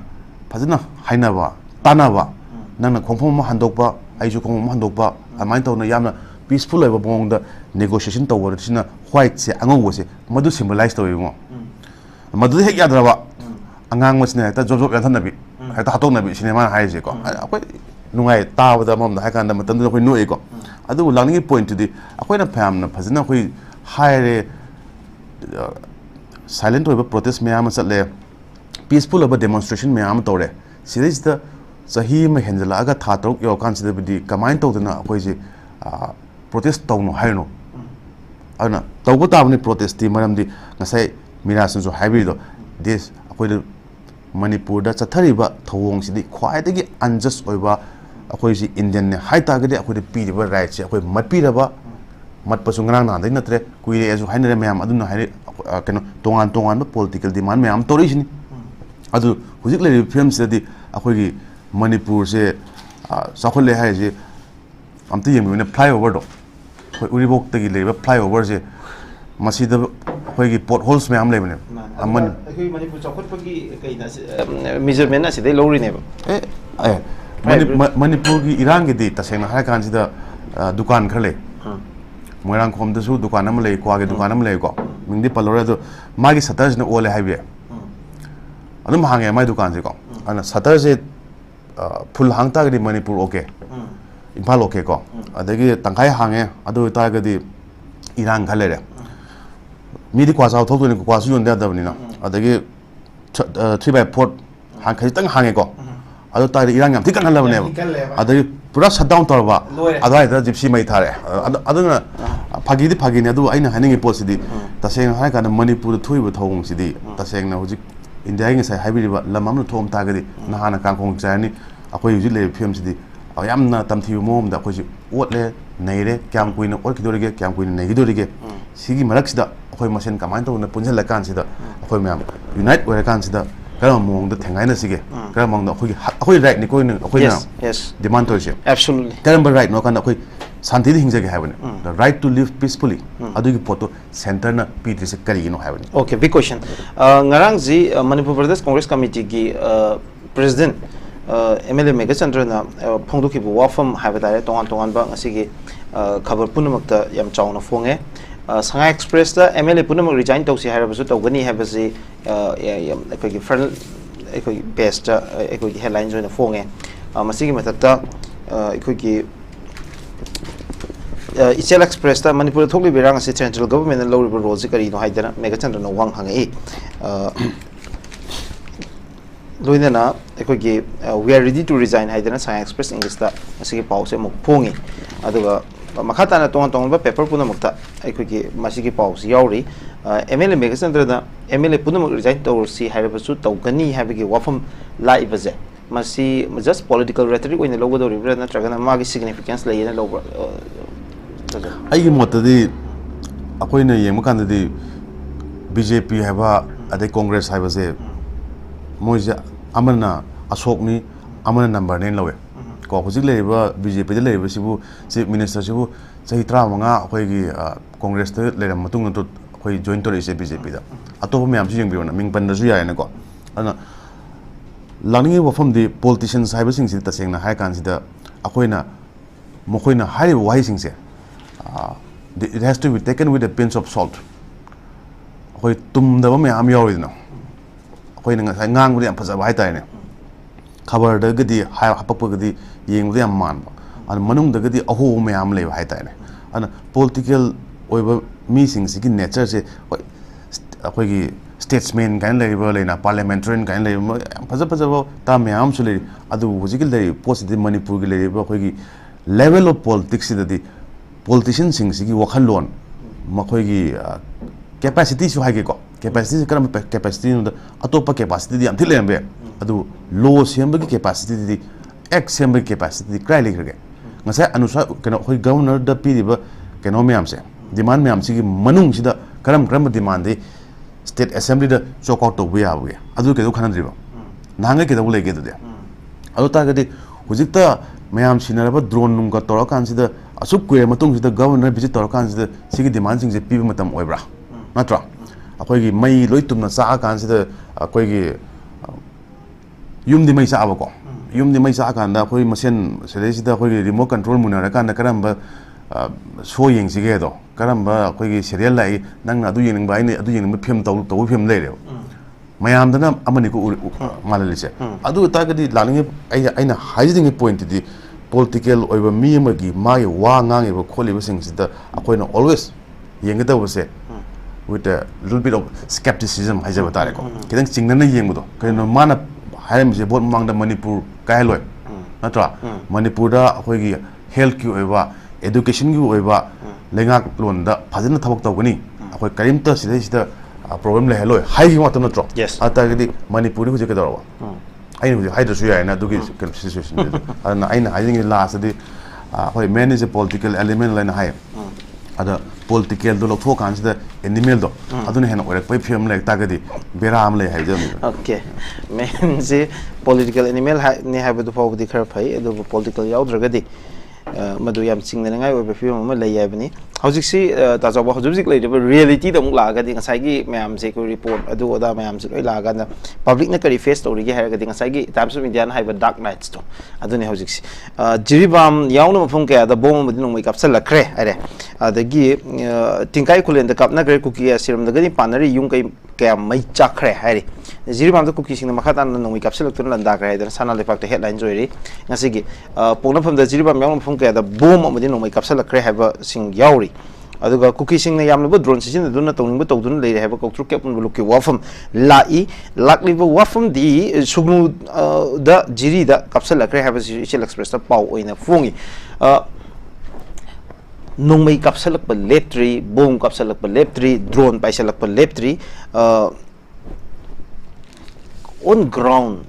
फजना हाइनाबा तानाबा नंना खोंफोम हंदोकबा आइजु खोंफोम हंदोकबा अमाइन तौना यामना पीसफुल ओइबा बोंगदा नेगोशिएशन तौबरसिना व्हाइट से अंगौबसे मदु सिंबलाइज तौइबो मदु हेक याद्रबा अंगांग मसने हेता जोब जोब याथनबी हेता हातोनबी सिनेमा हाइजे को अखोइ नुंगाइ ताबदा ममदा हाइकांदा मतंदा अखोइ नोइको अदु लांगिंग point तुदि अखोइना फैमना फजना अखोइ high silent over protest me am satle peaceful over demonstration me am tore series the sahi me hendla aga thatok yo consider bidi command to na koi ji protest to no hai no ana to ta ni protest ti maram di ngasai Miraj so hybrid do this akoi Manipur da chathariba thawong sidi khwai dagi unjust oiba akoi ji Indian ne hai ta gadi akoi pi riba right se akoi matpi raba mat pasu ngrang na dai natre kuire azu hainere mayam aduna hai keno tongan political demand mayam tori sini adu hujik le film se di akoi gi Manipur se sakhole hai je amti yemi ne flyover do khoi uribok tagi le flyover je masida khoi gi potholes mayam le bane amman khoi Manipur chokot pagi kaina measurement na sidai lori ne Manipur gi irang gi di tasena ha kan sida dukan khale moirang khom da su dukan am le kwa gi dukan am le ko mingdi palore do magi satas ne ole haibe adum hange mai dukan je ko ana satas je full hangta gi Manipur okay imphal okay ko adagi tangkai hange adu ta gi irang khale re midi kwa saw thodu ni kwa su yon da ni na adagi 3/4 hang khai tang hange ko adu ta irang yam thikan halabne adagi pura shutdown torba adai da gypsy mai thare aduna phagi ne adu aina haningi posidi taseng hai kana Manipur thuiba thong sidi taseng na hujik India ngi sai haibiriba lamam thom ta gadi nahana kangkhong chani akoi hujik le film sidi yamna tamthiu mom da akoi otle neire kyam kuina or kidorige kyam kuina nei kidorige sigi marak sida akoi masen kamain to na punjal la kan sida akoi myam unite ore kan sida karam mong da thengai na sige karam mong da akoi right ni koi na akoi na yes demand to se absolutely karam right no kan akoi santi di hingja ge haibane the right to live peacefully adu gi photo center na p3 se kari no haibane okay big question ngarang ji Manipur Pradesh Congress Committee gi president MLA Mega Chandra na phongdu ki bu wafam haibadare tongan ba ngasi gi khabar punamak ta yam chauna fonge Shanghai Express da MLA punamak resign tawsi harabasu tawgani habasi yam ekoi gi front ekoi best ekoi headlines oina fonge masigi matakta ekoi gi 𝐍𝐄𝐖𝐒 Express ta Manipur thokli berang ase central government na loriba role kari no haidana Mega Chandra no wang hangai loinana ekoi gi we are ready to resign haidana Shanghai Express English ta asigi pause muk phongi aduga makhata na tong ba paper puna mukta ekoi gi masigi pause yauri MLA Mega Chandra na MLA puna muk resign to si haibasu tawgani habigi wafam laibaje masi just political rhetoric oina logo do ribra na tragana magi significance layena logo ai gi motadi akoi na yeng makan di BJP haba ade Congress haba se moja amana asok ni amana number 9 lawe ko hujik leiba BJP de leiba sibu chief minister sibu sahi 35 akoi gi Congress te leiram matung to akoi join to ise BJP da atob myam si jeng biona ming pan da su ya ne ko ana langni wafam di politicians haba sing si ta seng na hai kan si da akoi na mokoi na hai wai sing se it has to be taken with a pinch of salt. Koi tum da me am yori no. Koi nga sai ngang bu yam phasa bai tai ne. Khabar da gadi ha hapap gadi yeng bu yam man. An manung da gadi aho me am le bai tai ne. An political oiba mi sing si ki nature se koi gi statesman kan le ba le na parliamentarian kan le phasa phasa ta me am su le adu hujikil le positive Manipur gi le ba koi gi level of politics da di politicians sing sigi wakhalon makhoi gi capacity su hage ko capacity karam capacity no atopa capacity di am thilembe adu low semba gi capacity di x semba gi capacity krai ligrege ngasa anusa kena khoi governor da piriba keno me amse demand me amsi gi manung sida karam demand di state assembly da chok out to buya buya adu ke do khanadriba nanga ke do lege do de adu ta ga di hujikta mayam sinaraba drone nung ka tora kan sida asuk kuye matung sida governor visit tora kan sida sigi demand sing je pibi matam oibra natra akoi gi mai loi tumna sa kan sida akoi gi yum di mai sa abako yum di mai sa kan da akoi masen sele sida akoi gi remote control munara kan da karamba so yeng sige do karamba akoi gi serial lai nang adu yeng bai ne adu yeng film taw film le re mayam dana amani ko malalise adu ta ga di laning aina hiding point di political oiba mi magi mai wa ngang e kholi ba sing sida akoina always yengdawse with a little bit of skepticism haijaba tare ko kidang chingnana yengbudo kaino mana haim je bot mangda Manipur kai loi natra Manipur da akhoi gi health ki oiba education gi oiba lengak lon da phajana thabak tawgani akhoi karimta sida problem le heloi hai gi matam natro ata gi Manipur hu je ka darawa ai nu hai da su ya na du gi situation ana aina ai ngi last di akhoi manage political element line hai ada political do lokho kan sida animal do aduna hena orak pai film like tagadi beram le hai jam okay men je political animal ne have do for the khar phai do political yaudra madu yam chingna ngai obe film ma lay yabni hojik si ta jaw hojik lay de reality da muk la ga di ngasai gi mayam se ko report adu oda mayam se loi la ga na public na kari face story gi har ga di ngasai gi times of india na have dark nights to adu ne hojik si jiribam yauna mafum ka da bom madi nong mai kapsal la kre are adagi tingkai kulen da kap na kre kuki asiram da ga ni panari yung kai kaya mai chakre hari jiribam da kuki sing na makata na nong mai kapsal tu lan da kre da sana le pak headline joiri ngasai gi pona pham da jiribam yauna mafum kaya da bom amadi nong mai kapsal la kre have sing yauri aduga cookie sing na yamna drone sing na duna tawning ba tawdun le have ko tru kep un lukki wafam lai lakli ba wafam di sugnu da jiri da kapsal la kre have shell express ta pau oina fungi nong mai kapsal ba leptri bom kapsal ba leptri drone paisal ba leptri on ground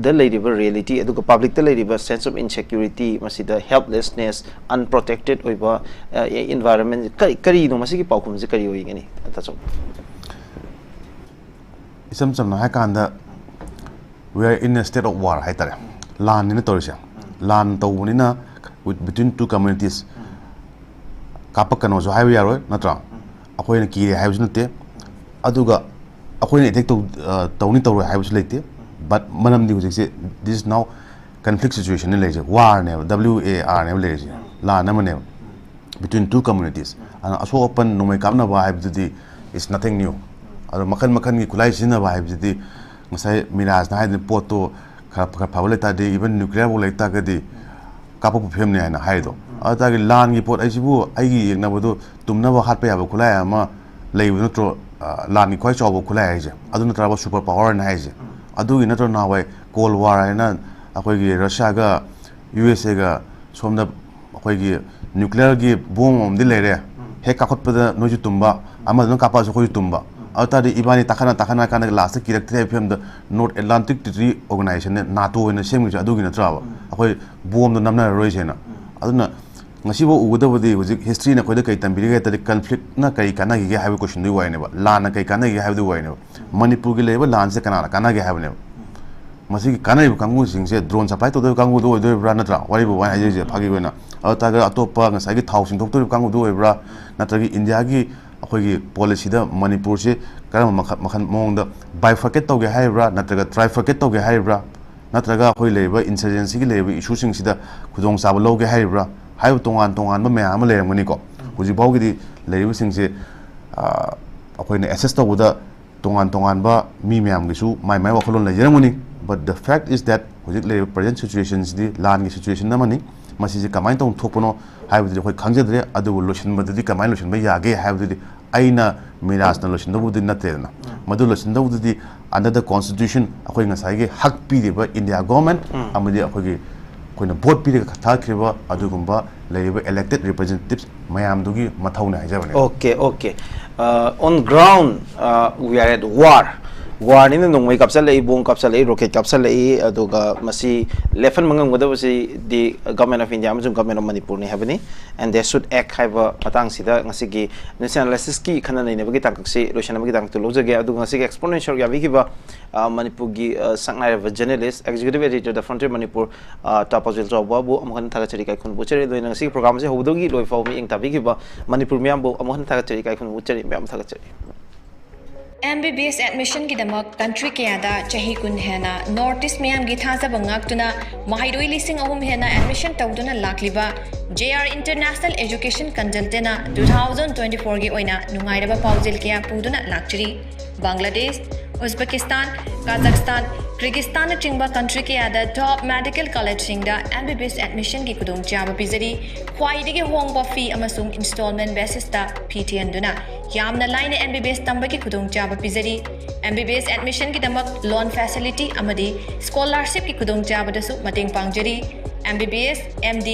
the lady reality aduga public the lady sense of insecurity masida helplessness unprotected oiba environment kari no masigi paukum je kari oi ngani ata so isam sam na hakanda we are in a state of war haitare lan ni torisha lan tawunina with between two communities kapakano so highway yaro natra akoina ki highway nate aduga akoina attack tawni tawro highway lete but manam di hujik se this is now conflict situation in leje war ne war ne leje la na mane between two communities and aso open no mai kamna ba habdi is nothing new aro makan gi kulai sina ba habdi ngasai Miraj na haid poto kha phabole ta de even nuclear bo ta ga di kapu phem ne na haido ata gi lan gi pot ai sibu ai gi yekna bodo tumna ba khat pa ya ba kulai ama leibu no tro lan gi khoi chaw bo kulai ai je aduna tra ba super power na ai je adugi natro na wai cold war aina akoi gi Russia ga USA ga somna akoi gi nuclear gi bomb om dilere he ka khot pada noju tumba ama no ka pa so khoi tumba ata di ibani takana kana last ki rakte fm the North Atlantic Treaty Organization ne NATO ne semi adugi natra ba akoi bomb no namna roi chena aduna ngasibo ugudabudi hujik history na koida kai tambiri ga tari conflict na kai kana gi ha question du wai ne ba la na kai kana gi ha du wai ne Manipur gi leba lan se kana gi ha ne masi gi kana kangu sing se drone supply to do kangu do bra na tra wari bo wai ha je phagi wena ata ga atopa nga sai gi thau sing thok to kangu do bra na tra gi India gi akhoi gi policy da Manipur se karam makhan mong da bifurcate to ge ha bra na tra ga trifurcate to ge ha bra na tra ga akhoi leba insurgency gi leba issue sing sida khudong sa ba lo ge ha bra hai tongan ba me am le ngani ko huji bau gi leibu sing se akhoi ne assess to da tongan ba mi me am gi su mai wa kholon la jermani but the fact is that hujik le present situations di lan gi situation na mani masi je kamai tong thokpono hai bu khoi khangje dre adu lotion ba di kamai lotion ba ya ge hai bu di aina Miraj na lotion bu di na te na madu lotion bu di under the constitution akhoi ngasai ge hak pi de ba India government amadi akhoi ge koina vote pi de tha khriba adu gumba leiba elected representatives mayam dugi mathau na hajabane okay on ground we are at war ni nong mai kapsal lei bong kapsal lei rocket kapsal lei aduga masi lefen mangam goda basi the government of India among government of Manipur ni habani and they should act have patang sida ngasi gi nationalists ki khana nei nebagi tang si lotion bagi tang to loje ge aduga ngasi exponential ya wiki ba Manipur gi sangnai of journalist executive editor the frontier Manipur Paojel Chaoba bu amhan thaga chari kai khun bu chari doina ngasi program se hodogi loi fau mi eng tabi gi ba Manipur miam bu amhan thaga chari kai khun bu chari miam thaga chari MBBS admission ki damak country kaya da chahi kun hena Northeast mayam gi thaza bangak tuna mahairoi lising ahum hena admission tawduna lakliba JR International Education Consultant na 2024 gi oina nungairaba Paojel kaya puduna lakchari Bangladesh, Uzbekistan, Kazakhstan, Kyrgyzstan chingba country ke ada top medical college singda MBBS admission ki kudong chaba pizari khwaidigi hongba fee amasung installment basis ta PTN duna yamna line MBBS tamba ki kudong chaba pizari MBBS admission ki damak loan facility amadi scholarship ki kudong chaba dasu mating pangjari MBBS MD